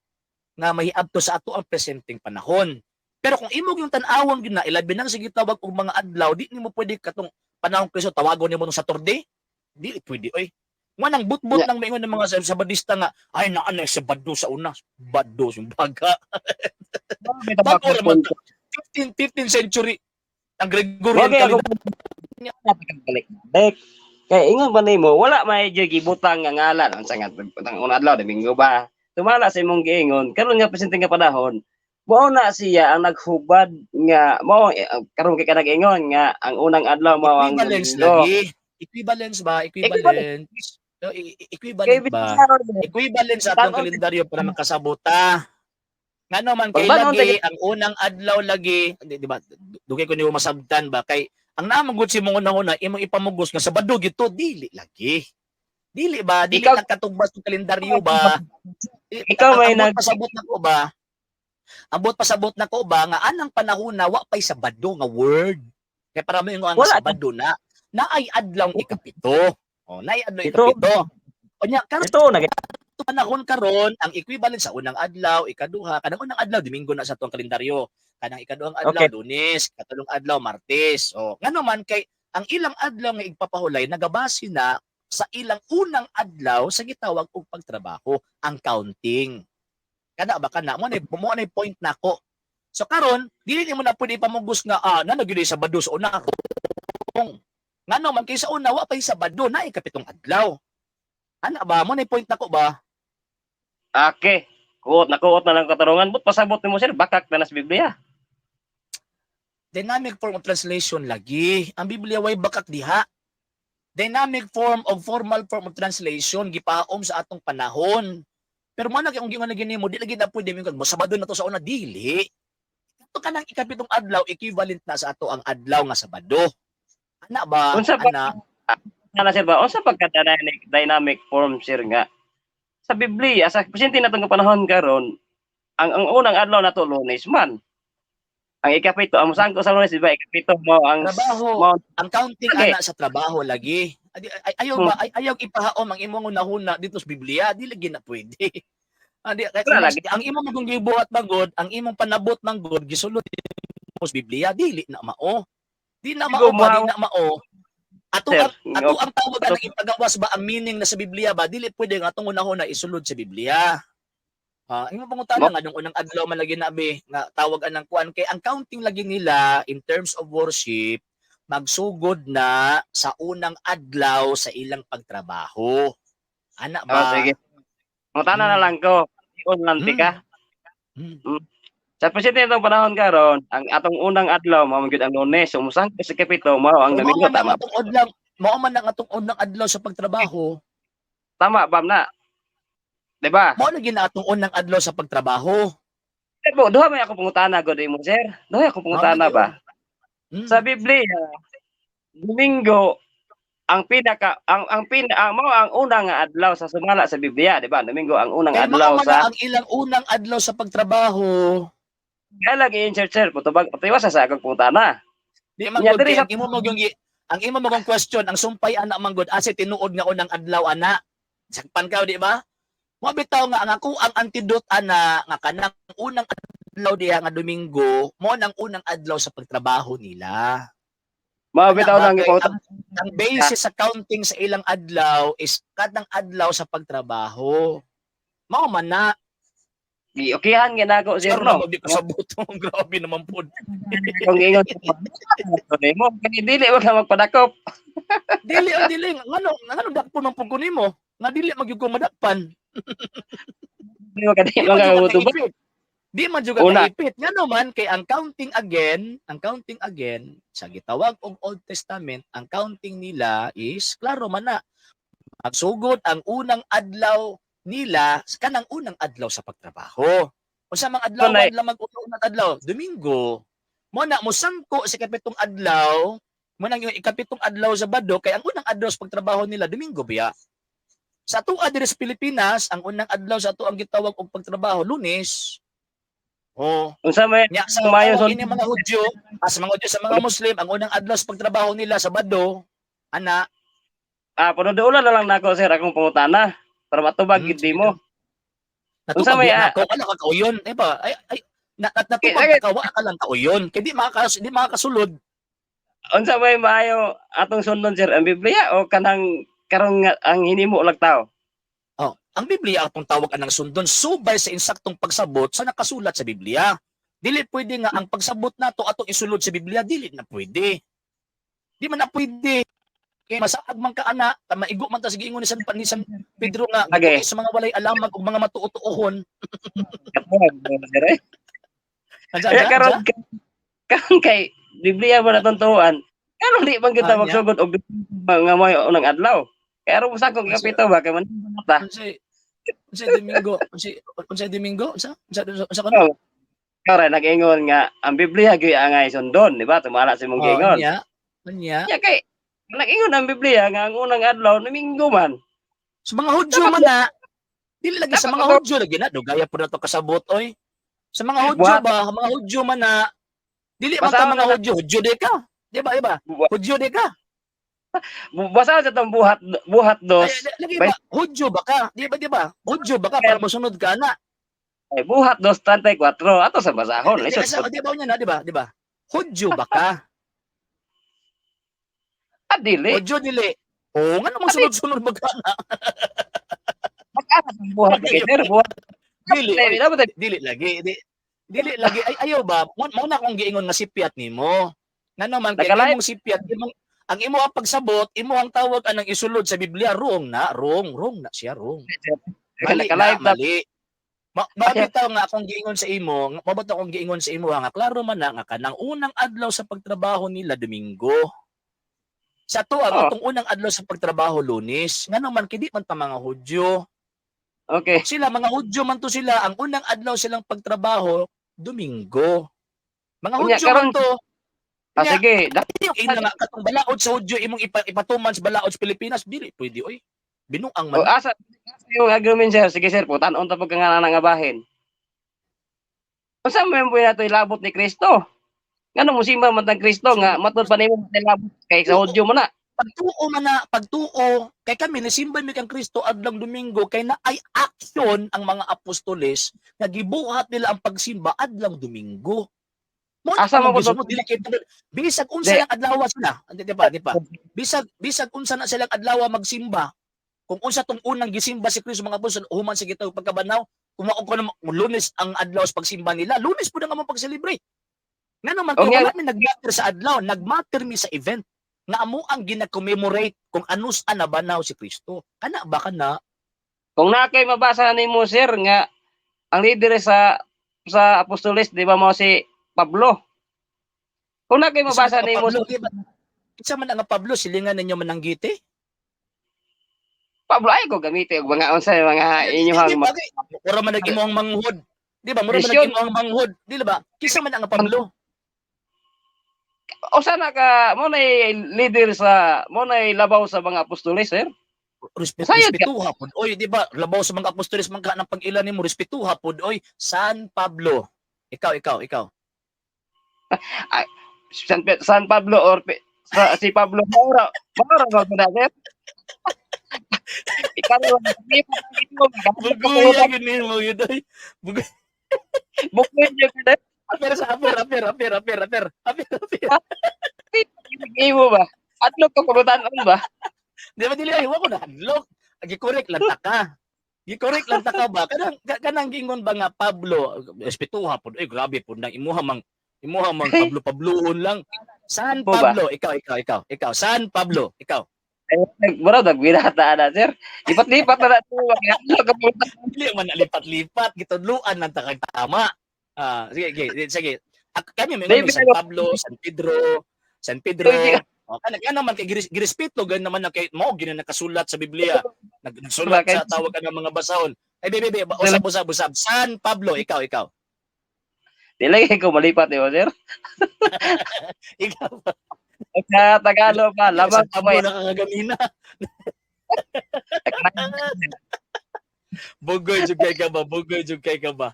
S1: nga mahiabto sa ato ang presenteng panahon. Pero kung imog yung tan-awon gyud na ilabi nang sige tawag og mga adlaw, di nimo pwede katong panahon Kristo tawagon nimo sa Saturday. Di pwede oy. Mo nang but-but lang maingon ng mga sabadista nga ay naa na sa Bado sa una. Bado yung baga. Bago raman 15th century ang Gregorian calendar.
S2: Balik. Kaya ingon ba nimo wala may gibutang nga ngalan ang sangat ang una adlaw Domingo ba. Tumala sa imong giingon karon nga presente nga panahon. Mao na siya ang naghubad nga mao karon kay kanang ingon nga ang unang adlaw mao ang
S1: equivalence
S2: Domingo.
S1: lagi. Equivalence ba? Equivalent ba? Equivalent sa atong kalendaryo para makasabota. Ngano man kay lagi ang unang adlaw lagi, di ba? Dugay ko niyo masabtan ba kay ang namagud si mong una imong ipamugos nga Sabado gito dili lagi. Dili ba? Dili katubas ng kalendaryo ba?
S2: Ikaw may
S1: pasabot na ko ba? Ambot pasabot na ko ba nga anang panahon na wa pay Sabado nga word. Kaya para mo yung ang Sabado na naay adlaw ikapito. Naay adlaw ikapito. Onya karon panahon karon ang equivalent sa unang adlaw, ikaduha, kanang unang adlaw Domingo na sa tuwang kalendaryo. Kanang ikaduhang adlaw Lunes, katulong adlaw Martes. Ngano man kay ang ilang adlaw nga igpapahulay nagabase na sa ilang unang adlaw sa gitawag og pagtrabaho, ang counting. Kada ba kana mo na point nako. So karon dili mo na pwede pamugos nga na nagyud sa Sabado sa una. Ngano man kay sa una wa pay Sabado na ikapitong adlaw. Ana ba mo na point nako ba?
S2: Okay. Kuot na lang katarungan. But pasabot nimo sir, bakak na sa Biblia.
S1: Dynamic form of translation lagi. Ang Biblia way bakak diha. Dynamic form of formal form of translation gipaom sa atong panahon. Pero mo na kay gingon lagi nimo, di lagi na pwede mo Sabado na to sa una dili. Ito kanang ikapitong adlaw equivalent na sa ato ang adlaw nga Sabado. Ana ba?
S2: Unsa ba? Ana sir ba? Unsa pagka dynamic form sir nga? Sa Biblia, sa presente natong panahon karon, ang unang adlaw nato Lunes man. Ang ikapito, ang musangko sa Lunes, di ba? Ikapito mo ang
S1: trabaho. Ang counting ana sa trabaho lagi. Ayaw ipahaom ang imong unahuna dito sa Biblia, di lagi na pwede. Ang imong magong gibuhat magod, ang imong panabot manggod gisulod mo sa Biblia, dili na mao. Di na mao. Ato ang tawag ang ipagawas ba ang meaning na sa Biblia ba dili pwede nga atong unahon na isulod sa Biblia. Imo pangutana nga nung unang adlaw man lagi nabi nga tawag anang kuan kay ang counting lagi nila in terms of worship magsugod na sa unang adlaw sa ilang pagtrabaho. Ana ba?
S2: Sige. Mutana na lang ko. Unlanti ka. Sa presente itong panahon karon, ang atong unang adlaw mao gyud ang Lunes, umusang sa kapito mao ang Domingo tama.
S1: Mao man ang atong unang adlaw sa pagtrabaho.
S2: Tama bam na. Di ba?
S1: Mao lagi na atong unang adlaw sa pagtrabaho.
S2: Pero duha may ako pangutana gud mo sir. Duha ako pangutana ba? Sa Biblia, Domingo ang mao ang unang adlaw sa sumala sa Biblia, di ba? Domingo ang unang adlaw sa
S1: ang ilang unang adlaw sa pagtrabaho.
S2: Kaya lagi insert sir, patiwas sa akong pangutana.
S1: Di man gud ang imo mo gong question, ang sumpay ana man gud asa tinuod nga unang adlaw ana. Sakpan ka di ba? Mo bitaw nga ang ako ang antidote ana nga kanang unang adlaw diha nga Domingo, mo nang unang adlaw sa pagtrabaho nila.
S2: Mao bitaw lang
S1: ang basis sa counting sa ilang adlaw is kadang adlaw sa pagtrabaho. Mao man na.
S2: Gi-okihan ginako sir
S1: Saro na
S2: no.
S1: magdi kasabot. Grabe naman po.
S2: Kung ingon mo, kani dili wag ka magpadakop.
S1: Dili ngano dakpon man pud ko nimo. Nga dili magyud ko madakpan.
S2: Di mo kani
S1: Di man jud ka
S2: mga
S1: kaipit. Di man jud ka
S2: Una.
S1: kaipit. Ngano man kay ang counting again sa gitawag og Old Testament, ang counting nila is klaro man na. Magsugod ang unang adlaw nila kanang unang adlaw sa pagtrabaho. Unsa mang adlaw
S2: Tunay.
S1: adlaw mag-unang adlaw? Domingo. Mo na mosangko sa ikapitong adlaw, mo nang yung ikapitong adlaw sa Sabado kay ang unang adlaw sa pagtrabaho nila Domingo biya. Sa tua diri sa Pilipinas, ang unang adlaw sa ato ang gitawag og pagtrabaho Lunes. Oh,
S2: Unsa may
S1: nya sa
S2: mayo
S1: tawag
S2: son
S1: ini mga Hudyo, sa mga Hudyo sa mga Muslim, ang unang adlaw sa pagtrabaho nila Sabado, ana,
S2: panudulan na lang nako sir akong pangutana para matubag gid
S1: sige
S2: mo. Unsa
S1: natubag
S2: may
S1: na ako, wala ka kauyon, di ba? Natubag
S2: Okay.
S1: ka, wala ka lang kauyon. Kaya di makakasulod.
S2: Unsa may maayo atong sundon sir ang Biblia o kanang karong nga ang hinimo lag tao?
S1: Oh, ang Biblia atong tawag anang sundon subay sa insaktong pagsabot sa nakasulat sa Biblia. Dili pwede nga ang pagsabot nato atong isulod sa Biblia, dili na pwede. Di man na pwede. Kay masaag man ka ana, maigo man ta sige ingon ni San Pedro nga
S2: Okay.
S1: sa mga walay alamag ug mga matuotuohon.
S2: Sir, eh.
S1: Ansa
S2: Kaya karon kay Biblia man atong tuan. Karon di man kita
S1: Anya.
S2: magsugod og nga may unang adlaw. Kaya aron sa kong kapito ba kay man ta.
S1: Unsay Domingo? Unsay Domingo? Unsa kano?
S2: Kaya nag-ingon nga ang Biblia gyud angay sundon, di ba? Tumala sa imong giingon.
S1: Anya.
S2: Ya kay nag-ingon ang Biblia nga ang unang adlaw Domingo man.
S1: Sa mga Hudyo man na, dili lagi sa mga Hudyo lagi na, dugaya po na to kasabot, oy. Sa mga Hudyo ba, mga Hudyo man na, dili man ta mga Hudyo, Hudyo de ka. Di ba, iba? Hudyo de ka.
S2: Basa sa tong buhat dos.
S1: Lagi ba, Hudyo ba ka? Di ba? Hudyo ba ka para mosunod ka na?
S2: Ay, buhat 2:34 ato sa basahon.
S1: Di ba niya na, di ba? Hudyo ba ka?
S2: Dili.
S1: Hudyo dili. Oo, nga namang sunod-sunod ba ka na?
S2: Magkano sa buhat sir? Buhat.
S1: Dili, oy.
S2: Dapat
S1: Dili lagi. Dili lagi. Ay, ayaw ba? Muna akong giingon nga sipiat nimo. Nga naman, kaya
S2: Nakalain.
S1: imong sipiat, ang imo ang pagsabot, imo ang tawag anang isulod sa Biblia, wrong na siya, wrong. Mali
S2: nakalive
S1: na, mali. Mabitaw nga akong giingon sa imo, mabitaw akong giingon sa imo nga klaro man na nga kanang unang adlaw sa pagtrabaho nila Domingo. Sa tuwa, atong unang adlaw sa pagtrabaho Lunes, nga naman kidi man ta mga Hudyo.
S2: Okay.
S1: Sila mga Hudyo man to sila, ang unang adlaw silang pagtrabaho Domingo. Mga
S2: Unya,
S1: Hudyo man
S2: karon-
S1: to. Nya,
S2: Sige,
S1: yung ina nga katong balaod sa Hudyo imong ipatuman sa balaod sa Pilipinas, dili pwede oy. Binuang
S2: o
S1: man.
S2: asa yung agreement sir. Sige sir, putan unta pag nga nga bahin. Unsa man buhay nato ilabot ni Kristo? Ngano mo simba man tang Kristo nga matud pa nimo ilabot kay sa Hudyo man na.
S1: Pagtuo kay kami nisimba mi kang Kristo adlang Domingo kay na ay aksyon ang mga apostoles nga gibuhat nila ang pagsimba adlang Domingo. Mo
S2: Asa mo
S1: gusto
S2: po-
S1: mo dili kay bisag unsa lang adlaw sila, di ba? Bisag unsa na silang adlaw magsimba. Kung unsa tong unang gisimba si Kristo mga apostol human sa gitawag pagkabanaw, kumaon ko na Lunes ang adlaw sa pagsimba nila. Lunes pud nga mo pag-celebrate. Nga naman kay wala mi nag-matter sa adlaw, nag-matter mi sa event nga amo ang gina-commemorate kung anus anabanaw si Kristo. Kana ba kana?
S2: Kung na kay mabasa nimo sir nga ang leader sa apostoles di ba mo si Pablo. Kung na kay mabasa nimo
S1: Isa man nga Pablo silingan ninyo mananggiti.
S2: Pablo ay ko gamiti og mga unsa mga inyong
S1: Mura man nagimo ang manghud. Di ba? Mura man
S2: Mission.
S1: nagimo ang manghud. Di ba? Kisa man nga Pablo.
S2: o sana ka mo nay leader sa mo nay labaw sa mga apostoles sir. Sayod ka.
S1: Respetuha pod. Oy, di ba? Labaw sa mga apostoles man ka ng pag-ilan nimo respetuha pod. Oy, San Pablo. Ikaw.
S2: San Pablo or si Pablo Maura ba sir? Ikaw
S1: Buguya gini mo yun. Oy.
S2: bukod niyo kada
S1: Aper.
S2: imo ba? Adlo ka pulutan ba?
S1: Di ba dili ay wa ko na hadlok. Agi correct lang ta ka. Gi-correct lang ta ka ba? Kanang gingon ba nga Pablo, espituha pod. Ay grabe pod nang imuha mang Pablo-Pablohon lang. Saan
S2: Mo ba?
S1: Pablo? Ikaw. Saan Pablo? Ikaw.
S2: Mura nagbinata na sir. Lipat-lipat na nato.
S1: Dili man nalipat-lipat gitudluan lang ta kag tama. Sige. Kami may
S2: David,
S1: San Pablo, San Pedro. O kana man kay girespeto gan naman na kay mao gina nakasulat sa Biblia. Nagsulat sa tawag ka ng mga basahon. Ay bebe, usab. San Pablo, ikaw.
S2: Dili ko malipat mo sir.
S1: Ikaw.
S2: Sa Tagalog pa,
S1: San
S2: lamang
S1: Pablo
S2: kamay.
S1: na kakagamina. Bugoy jud kay ka ba? Bugoy jud kay ka.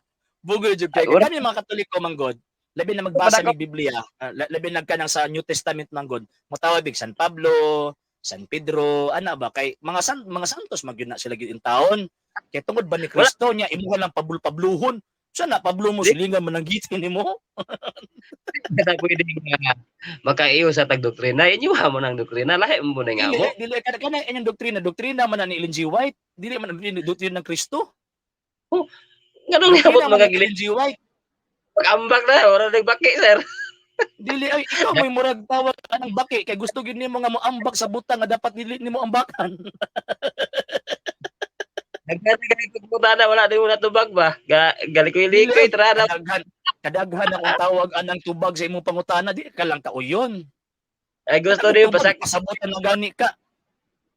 S1: Kami mga Katoliko manggod, labi na magbasa mi Biblia, labi nagkanang sa New Testament manggod, motawag big San Pablo, San Pedro, ana ba kay mga santos magyud na sila gyud in taon. Kay tungod ba ni Kristo niya imuha lang pablo-pabluhon. So na Pablo mo silingan man ang gitin nimo.
S2: Kita pwede nga makaiyo sa tagdoktrina. Inyuha mo ng doktrina. Lahi mo na nga mo.
S1: Dili kana inyong doktrina man ni Ellen G. White, dili man ang doktrina ng Kristo.
S2: Ganun nga
S1: Doktrina
S2: mo
S1: man ni
S2: magagili.
S1: Ellen G. White.
S2: Pag-ambak na, wala nagbaki, sir.
S1: Dili ay ikaw may murag tawag ka ng baki kay gusto gyud nimo nga mo ambak sa butang nga dapat dili nimo ambakan.
S2: Nagkatagal ko puta na, wala din mo natubag ba? Galikoy-likoy, trana.
S1: Kadaghan akong tawag anang tubag sa imong pangutana di ka lang kauyon.
S2: Ay, gusto din pasak.
S1: Pasabutan na gani ka.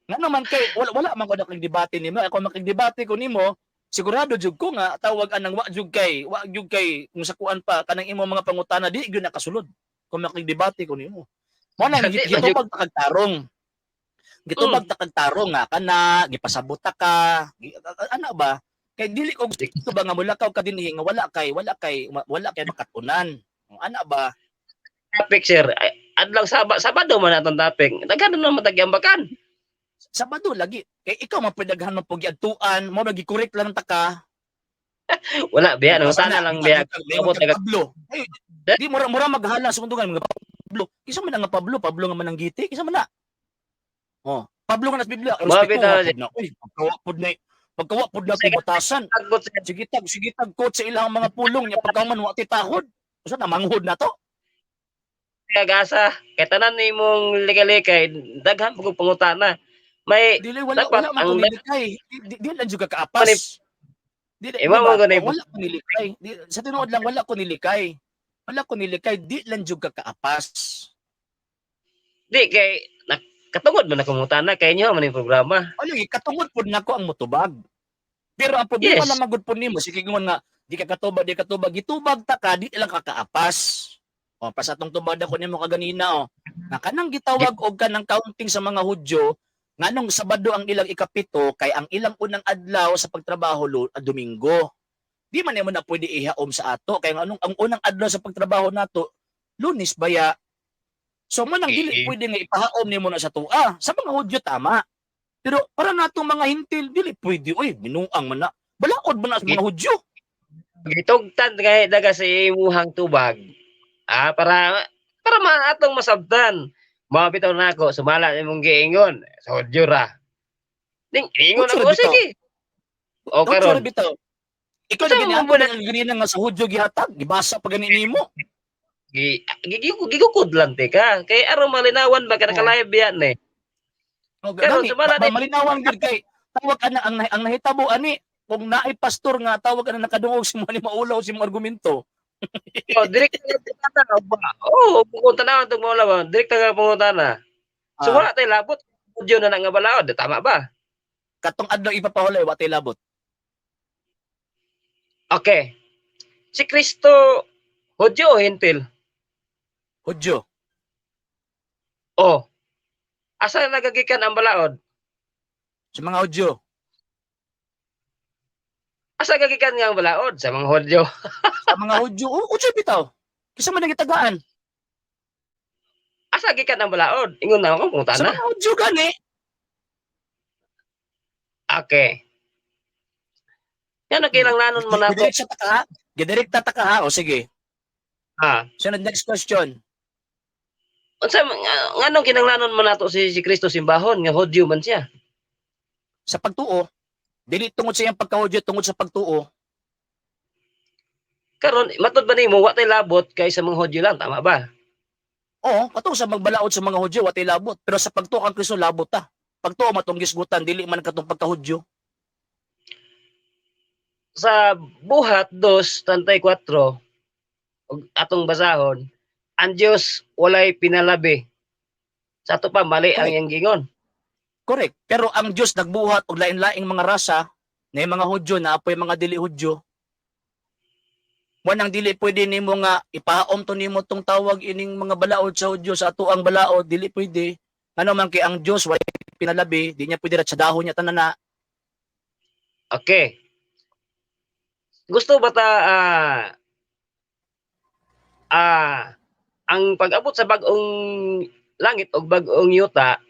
S1: Nga naman kay wala man ko nakigdebate nimo. Ako makigdebate ko nimo, sigurado jud ko nga tawag anang wa jud kay kung sakuan pa kanang imong mga pangutana di gyud nakasulod. Kung makigdebate ko nimo. Mo na gitubag ta kag tarong. Gitubag ta kag tarong nga kana gipasabot ta ka. Ana ba? Kay dili ko gusto ba nga mulakaw ka dinhi nga wala kay makatunan. Ana ba?
S2: Topic, sir. Adlaw Sabado man atong topic. Daghan na matagyambakan.
S1: Sabado lagi. Kay ikaw mapedaghan mo pag adtuan, mo nagi correct lang ta ka.
S2: Wala biya, no sana lang biya.
S1: Pablo. Ay, di mura maghala sa mundugan mga Pablo. Kisa man nga Pablo nga man ang giti, kisa man na. Oh, Pablo nga nas Biblia. Uy, pagkawapod na kung batasan. Sige tag coach sa ilang mga pulong niya pagkaman wa ti tahod. Usa na manghud na to.
S2: Gasa, kay tanan nimong likay-likay, daghan pug pangutana. May
S1: dili wala man ko nilikay. Di lang juga kaapas.
S2: Wala
S1: ko nilikay. Sa tinuod lang wala ko nilikay. Di lang juga kaapas.
S2: Di kay katungod man ako mutana kay inyo man yung programa.
S1: Katungod pud nako ang mutubag. Pero ang problema lang magud pud nimo sige nga di ka katubag, gitubag ta ka di lang ka kaapas. O pas atong tubad ako nimo kaganina na kanang gitawag og kanang counting sa mga Hudyo nganong Sabado ang ilang ikapito kay ang ilang unang adlaw sa pagtrabaho Domingo. Di man nimo na pwede ihaom sa ato kay ang unang adlaw sa pagtrabaho nato Lunes baya. So man ang dili pwede nga ipahaom nimo na sa tua. Sa mga Hudyo tama. Pero para natong mga hintil dili pwede binuang man na. Balaod man na sa mga Hudyo.
S2: Gitugtan kay daga sa imuhang tubag. Para atong masabtan. Mabitaw na ako, sumala imong giingon. Sa Hudyo ra. Ning ingon ako sige. O karon.
S1: Bitaw. Ikaw na ganina nga sa Hudyo gihatag, gibasa pa gani nimo.
S2: Gigukod lang ka. Kay aron malinawan ba kada ka-live yan eh.
S1: Pero malinawan gid kay tawag ana ang nahitabo ani kung naay pastor nga tawag ana nakadungog si mo ni maulaw si mo argumento.
S2: Direct na ba? Pupunta na itong mga laban. Direct na pumunta na. So, wala tayo labot. Hudyo na nga balaod. Tama ba?
S1: Katong adlaw ipapahulay, wala tayo labot.
S2: Okay. Si Kristo, Hudyo o Hintil?
S1: Hudyo.
S2: Asa nagagikan ang balaod?
S1: Sa mga Hudyo.
S2: Asa gagikan nga ang balaod? Sa mga Hudyo.
S1: Sa mga Hudyo. Hudyo bitaw. Kisa man nagitagaan.
S2: Asa gikan ang balaod? Ingon na ako, pumunta na.
S1: Sa mga Hudyo gani.
S2: Okay. Yan ang kinanglanon mo na ito.
S1: Gidirekta ta ka ha. O sige. Sunod next question.
S2: Nganong kinanglanon mo na ito si Kristo simbahon? Nga Hudyo man siya.
S1: Sa pagtuo, Dili tungod sa iyang pagka-Hudyo, tungod sa pagtuo.
S2: Karon matud ba nimo wa tay labot kay sa mga Hudyo lang, tama ba?
S1: Oo, katong sa magbalaod sa mga Hudyo, watay labot. Pero sa pagtuo kang Kristo, labot ta. Pagtuo matong gisgutan, dili man katong pagka-Hudyo.
S2: Sa buhat 2:34 ug atong basahon, ang Dios walay pinalabi. Sa ato pa mali ang
S1: Correct.
S2: iyang gingon.
S1: Correct. Pero ang Diyos nagbuhat og lain-laing mga rasa na mga Hudyo na apoy mga dili Hudyo. Wanang dili pwede nimo nga ipahaom to nimo tong tawag ining mga balaod sa Hudyo sa ato ang balaod, dili pwede. Ano man kay ang Diyos way pinalabi, di niya pwede ra sa dahon niya tanana.
S2: Okay. Gusto ba ta ang pag-abot sa bag-ong langit o bag-ong yuta,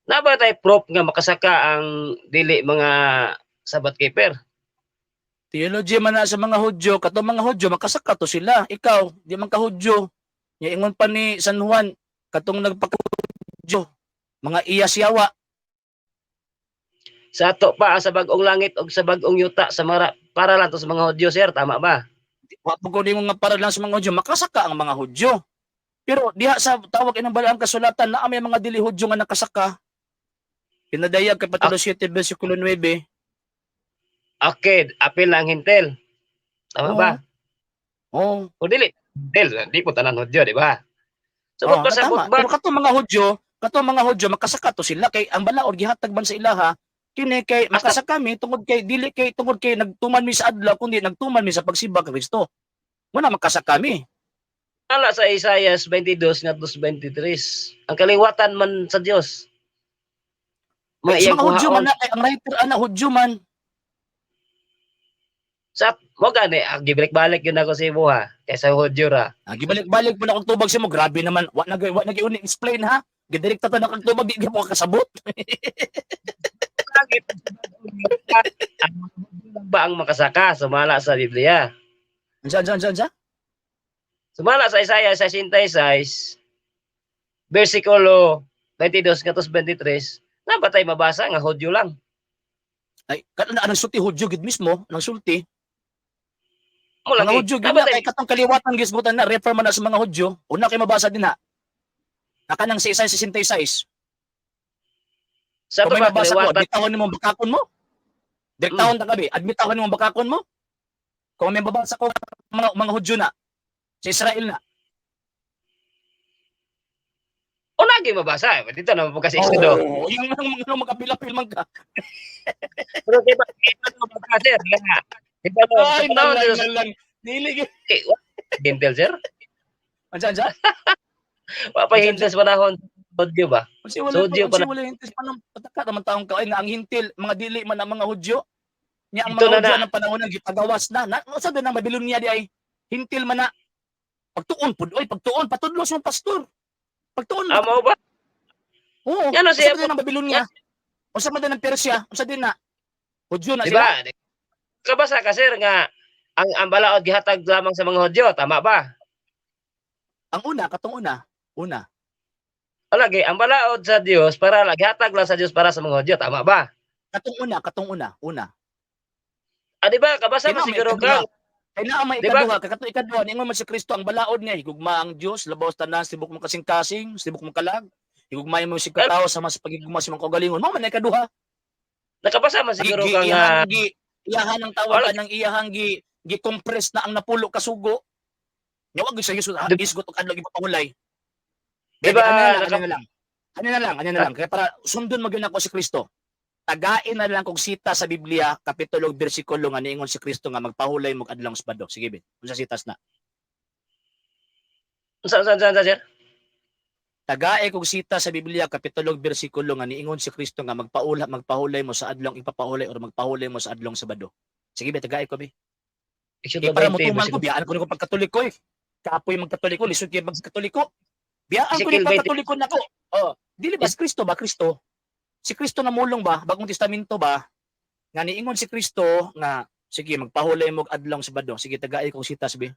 S2: na ba tayo proof nga makasaka ang dili mga Sabbath keeper?
S1: Theology man na sa mga Hudyo, kato mga Hudyo makasaka to sila. Ikaw, di man ka Hudyo. Nya ingon pa ni San Juan, katong nagpaka-Hudyo, mga iyasyawa.
S2: Sa ato pa sa bag-ong langit o sa bag-ong yuta sa para lang to sa mga Hudyo, sir, tama ba?
S1: Wa po ko nga para lang sa mga Hudyo, makasaka ang mga Hudyo. Pero diha sa tawag inang balaang kasulatan na may mga dili Hudyo nga nakasaka. Pinadayag kay Kapitulo 7 bersikulo 9.
S2: Okay, apil lang hintel. Tama
S1: Oo.
S2: ba?
S1: Oh,
S2: O dili. Hintel, di po tanan Hudyo, di ba? So,
S1: oh,
S2: pasabot
S1: tama.
S2: ba?
S1: Pero kato mga Hudyo makasaka to sila kay ang balaod gihatag man sa ilaha kini kay makasaka mi tungod kay dili kay tungod kay nagtuman mi sa adlaw kundi nagtuman mi sa pagsimba kay Kristo. Wala makasaka mi.
S2: Ala sa Isaias 22 nga 23. Ang kaliwatan man sa Dios.
S1: Sa
S2: Mga iyang
S1: mga Hudyo man
S2: kuhaon.
S1: na kay ang writer ana Hudyo man.
S2: Sa mo gani, gibalik-balik yun ako sa imo ha. Kaysa Hudyo ra.
S1: Gibalik-balik po na akong tubag sa mo. Grabe naman. Wa na giuni explain ha. Gidirekta ta na kang tubag di mo kasabot.
S2: Ano ba ang makasaka? Sumala sa Biblia.
S1: Ansa.
S2: Sumala sa Isaiah 66, versikulo 22 katos 23, na ba tayo mabasa nga Hudyo lang?
S1: Ay, kato na anang sulti Hudyo gid mismo, nang sulti.
S2: Mo
S1: Mga
S2: lagi.
S1: Hudyo gid
S2: Na ba
S1: na
S2: tayo
S1: kay katong kaliwatan gisgutan na refer man na sa mga Hudyo. Una kay mabasa din ha. Naka nang sa Isaiah 66.
S2: sa
S1: Kung may mabasa ko,
S2: kaliwatan?
S1: admitahon mo bakakon mo. Direktahon ta gabi, admitahon mo bakakon mo. Kung may mabasa ko mga Hudyo na sa Israel na.
S2: O lagi mabasa. Dito na mo kasi estudo.
S1: Oh, yung mga magapila-pil man ka.
S2: Pero diba, ito mo mabasa, sir. Diba mo,
S1: Ay, nalang. Dili.
S2: Hintel, sir?
S1: Ansa.
S2: Wa pa hintel sa panahon. Hudyo ba?
S1: Kasi wala
S2: Hudyo pa
S1: kasi
S2: na.
S1: wala hintil pa ng pataka naman taong kaay nga ang hintil mga dili man ang mga Hudyo. Nya ang
S2: Ito
S1: mga
S2: na
S1: Hudyo
S2: na.
S1: ng panahon na gipagawas na. Sabi na Babylonia di ay hintil man na. Pagtuon pud oy, pagtuon patudlos mo pastor. Pagtuon.
S2: Amo ba?
S1: Oo.
S2: Yan o siya
S1: Sa din ng Babylonia. O sa din ng Persia, o sa din na Hudyo na
S2: Diba?
S1: sila.
S2: Kabasa ka, sir, nga ang balaod gihatag lamang sa mga Hudyo, tama ba?
S1: Ang una, katong una.
S2: Lagi, ang balaod sa Dios para gihatag lang sa Dios para sa mga Hudyo, tama ba?
S1: Katong una.
S2: Di ba? Kabasa
S1: Kaya
S2: mo
S1: na may
S2: siguro
S1: ikaduha.
S2: ka.
S1: Kaya na may
S2: Diba?
S1: ikaduha, kakato ikaduha, ningon man si Kristo ang balaod niya, higugma ang Dios, labaw sa tanan, sibuk mo kasing-kasing, sibuk mo kalag, higugmay mo si katao sa mas pagigugma sa mga kagalingon. Mao man na ikaduha.
S2: Nakabasa mo siguro ka nga.
S1: Iyahan ang tawag ng iyahang gi-compress na ang napulo ka sugo. Nya wag sa isgot og adlaw ipapahulay.
S2: Diba?
S1: Ano na lang. Kaya para sundon mo gyud ako si Kristo. Tagain na lang kog sita sa Biblia, kapitulo ug bersikulo nga niingon si Kristo nga magpahulay mo adlaw sa Sabado. Sige bin. Unsa sitas na?
S2: Saan, sir?
S1: Tagae kog sita sa Biblia, kapitulo ug bersikulo nga niingon si Kristo nga magpahulay mo sa adlaw ipapahulay or magpahulay mo sa adlaw Sabado. Sige be, tagae ko be. Para mo tuman ko, biyaan ko ni ko pagkatoliko eh. Kaapoy magkatoliko, lisod kay magkatoliko. Biyaan ko ni pagkatoliko nako. Oh, dili ba si Kristo ba Kristo? Si Kristo namulong ba bagong testamento ba? Nga niingon si Kristo nga sige magpahulay mo adlaw Sabado. Sige tagay kong sita sabi.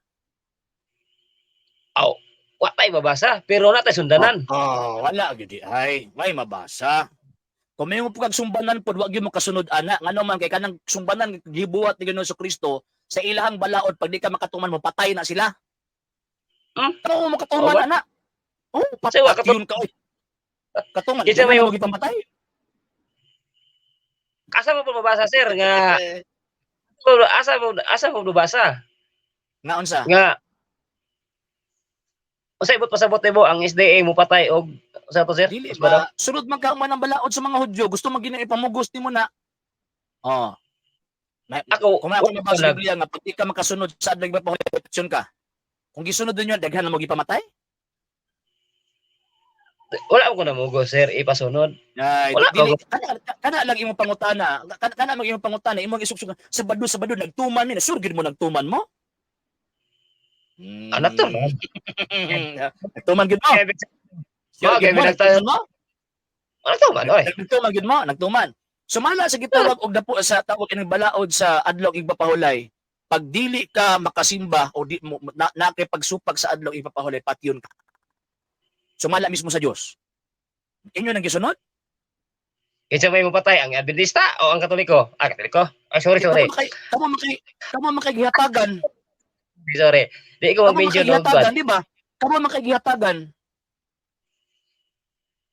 S2: Wa tayo mabasa, pero na tayo sundanan.
S1: Wala gid ay may mabasa. Kung may mo kag sumbanan pod wa gyud mo kasunod ana ngano man kay kanang sumbanan gibuhat ni Ginoong Kristo sa ilahang balaod pag di ka makatuman mo patay na sila. Kamo mo makatuman
S2: Oh,
S1: ana. Oh,
S2: Kasi wa
S1: patay yun ka oy. Katuman,
S2: Kinsa
S1: di
S2: may
S1: mo gipamatay.
S2: asa mo po mabasa sir nga asa mo nabasa
S1: Nga unsa?
S2: nga usay ibot pasabot nimo ang SDA mo patay og sa to sir?
S1: Dili
S2: Mas ba daw?
S1: ba? Sunod man ka man ang balaod sa mga Hudyo. Gusto mo gina ipamugos nimo na. Oh.
S2: Ako,
S1: Kung ako mabasa sa
S2: nag,
S1: Biblia nga pag di ka makasunod sa adlaw ipapahulisyon ka. Kung gisunod ninyo daghan na mo gipamatay.
S2: wala ko na mugo sir ipasunod.
S1: Ay,
S2: Wala
S1: dili
S2: ko.
S1: kana lang imong pangutana. Kana mag imong pangutana imong isuksok sa bado nagtuman mi na sure gid mo nagtuman mo.
S2: Anak to.
S1: Nagtuman gid mo. Sure
S2: Okay,
S1: gid mo nagtuman mo.
S2: Ano to man oy?
S1: Nagtuman gid mo, nagtuman. Sumala sa gitawag og dapo sa tawag ining balaod sa adlaw igpapahulay. Pag dili ka makasimba o di mo na kay pagsupag sa adlaw igpapahulay patyon ka. Sumala mismo sa Dios. Inyo nang gisunod?
S2: Kinsa may mo patay ang Adventista o ang Katoliko? Ah, Katoliko. Ay, sorry.
S1: Kamo makigihatagan.
S2: Sorry. Di ko
S1: Kamo
S2: mag-mention og
S1: makigihatagan, di ba? Kamo makigihatagan.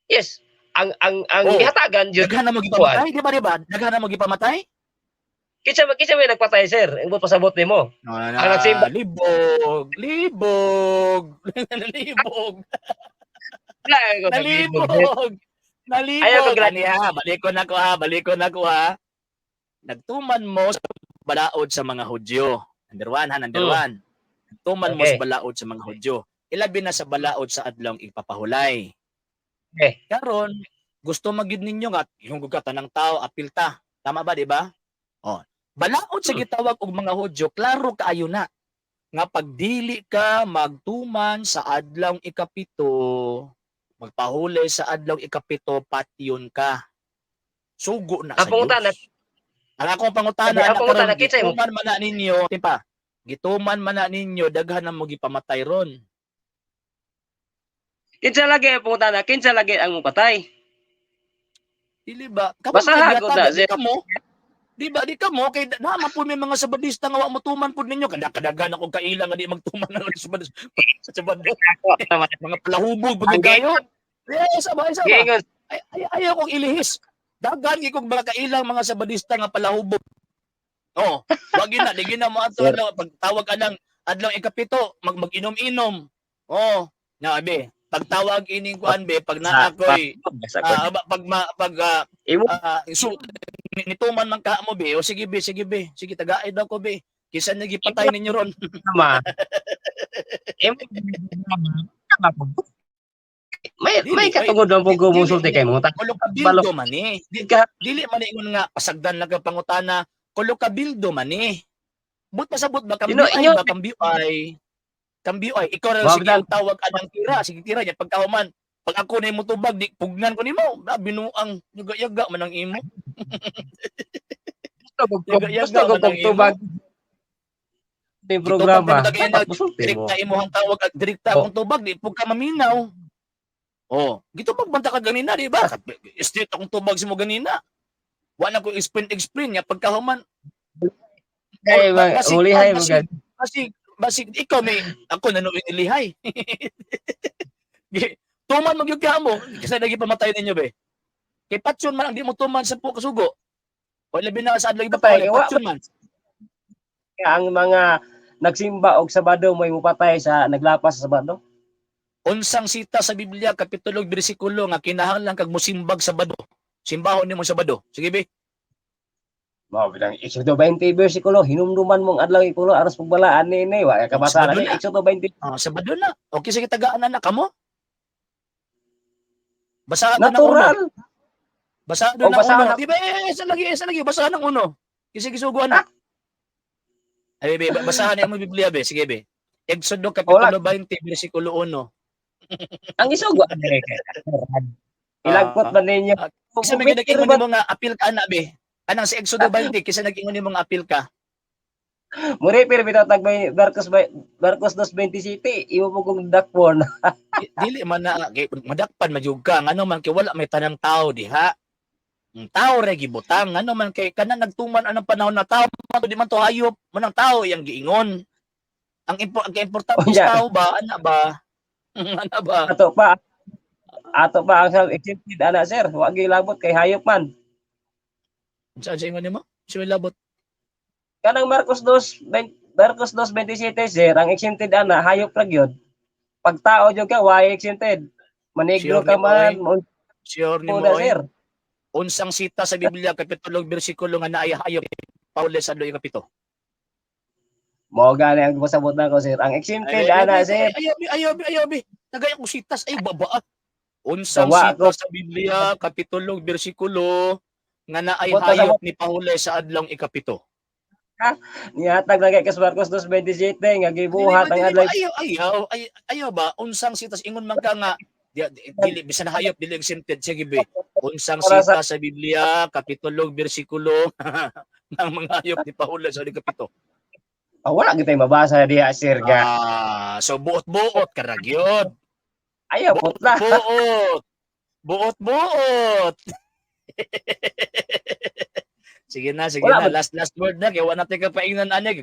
S2: Yes. Ang
S1: Oh,
S2: gihatagan jud.
S1: daghan na mo gipamatay, di ba? Daghan na mo gipamatay?
S2: Kinsa may nagpatay sir? Ang pasabot nimo. Ang nagsimba.
S1: Libog, libog, libog.
S2: Wala ko naglibog, sir.
S1: Nalibog.
S2: Ayaw ko
S1: Nalibog. Ani ha, balik ko na ko ha. Nagtuman mo sa balaod sa mga Hudyo. Number one. Nagtuman mo
S2: Okay.
S1: sa balaod sa mga Hudyo. Ilabi na sa balaod sa adlaw ipapahulay.
S2: Okay.
S1: Karon, gusto magid ninyo nga yung gugatan ng tao apil ta. Tama ba, di ba? Oh. Balaod sa gitawag og mga Hudyo, klaro kaayo na nga pagdili ka magtuman sa adlaw ikapito, magpahulay sa adlaw ikapito, patyon ka. Sugo na sa
S2: Ang pangutana,
S1: Diyos. Ang akong pangutana
S2: ang
S1: na
S2: pangutana,
S1: karon
S2: kitsa mo.
S1: gituman man na ninyo, tipa. Gituman man na ninyo daghan na mo gipamatay ron.
S2: Kinsa lagi ang pangutana, kinsa lagi ang patay?
S1: Dili ba? Kamo
S2: Basaha ko na,
S1: di
S2: sir.
S1: kamo. Di ba di kamo kay naman po may mga sabadista nga wa mo tuman pud ninyo kadaghan ako kailang nga di magtuman na sa sabado. Mga palahubog
S2: Ang
S1: bagay kayo. Yes, sabay.
S2: Giingon,
S1: Ayaw kong ilihis. Daghan kong mga kailang mga sabadista nga palahubog. Oh, wag na, di gina mo ato
S2: Sir.
S1: pagtawag ka ng adlaw ikapito, mag-inom-inom. Oh, na be, pagtawag ining kuan be, pag naa koy
S2: Imo
S1: nituman man ka mo be, o sige be, sige tagaid ako be. Kisa nagipatay ninyo ron.
S2: naman. Imo may katungod ang pag musulti kay mo.
S1: Kulo ka bildo man eh. Dili man ingon nga pasagdan lang ang pangutana. Kulo ka bildo man eh. But pasabot ba kambiay? Kambiay. Ikaw ra
S2: Wag
S1: sige
S2: lang.
S1: tawag anang tira, sige tira nya pagkahuman. Pag ako na mo tubag, di pugnan ko nimo. Binuang yaga man ang imo.
S2: Gusto ko pagtubag. Di programa.
S1: Direkta imuhang tawag at direkta akong tubag, di pug ka maminaw. Oh, gito pagbanta ka ganina, di ba? Straight akong tubag si mo ganina. Wala ko explain nya pagkahuman.
S2: Kay ulihay mo gan.
S1: Basig ikaw may ako nanuwi ilihay. Tuman magyud ka mo kasi lagi pamatay ninyo be. Kay patyon man ang di mo tuman sa kasugo. O labi na sa adlaw iba pa patyon man.
S2: Ang mga nagsimba og Sabado may mupatay sa naglapas sa Sabado.
S1: Unsang sita sa Biblia kapitulo bersikulo nga kinahanglan kag mosimbag Sabado. Simbahon nimo Sabado. Sige be.
S2: Mao bilang Exodo 20 bersikulo hinumduman mong adlaw ikulo aras pagbalaan ni wa ka basa na Exodo 20.
S1: Sabado na. Okay sige tagaan na kamo. Basahan na ng uno.
S2: Natural.
S1: Basahan na ng uno. Di ba isa lagi basahan ng uno. Kasi gisuguan na. Ay be basahan na mo Biblia be. Sige be. Exodo kapitulo 20 bersikulo 1.
S2: Ang isugo ilagpot ba ninyo?
S1: Kasi may nag-ingon nimo nga apil ka na be. Anang si Exodo 20 kasi nag-ingon nimo nga apil ka.
S2: Muri pero bitat Barcos 2:27 imo mo kung dakpon.
S1: Dili man na madakpan magyug ka ngano man kay wala may tanang tao diha. Tao ra gibutang ano man kay kana nagtuman anong panahon na tao man to di man to hayop manang tao yang giingon. Ang importante is
S2: Unya,
S1: tao ba ana ba? Ana ba?
S2: ato pa ang self-existed ana sir, wa gilabot kay hayop man.
S1: Saan sa ingon nimo? Si labot.
S2: Kanang Marcos 2:27 sir, ang exempted ana hayop ra gyud. Pag tao jud ka, why exempted? Manegro
S1: Sure
S2: ka
S1: nimo oy.
S2: man,
S1: Sure nimo
S2: muna
S1: oy.
S2: sir.
S1: Unsang sita sa Biblia kapitulo bersikulo nga naay hayop Paules sa 2:7.
S2: Mao gani ang pasabot nako sir. Ang exempted ana sir,
S1: Ayabi. Nagaya ko sitas ay baba. Unsang
S2: gawa
S1: sita
S2: ko
S1: sa Biblia kapitulo bersikulo nga naay
S2: punta sa
S1: hayop ni Paules sa adlong 7.
S2: nihatag na kay Marcos 2:27 nga gibuhat ang adlaw.
S1: Ayaw ba unsang sita ingon man ka nga dili bisan hayop dili exempted sige be. Unsang
S2: Para sa
S1: sita sa Biblia kapitulo bersikulo ng mga hayop ni Paules sa 7.
S2: wala gitay mabasa diha sir ga.
S1: So buot-buot ka ra gyud.
S2: Ayaw putla.
S1: Buot. Buot-buot. Sige na.
S2: Wala
S1: Last word na kay wala natin kapaingnan ani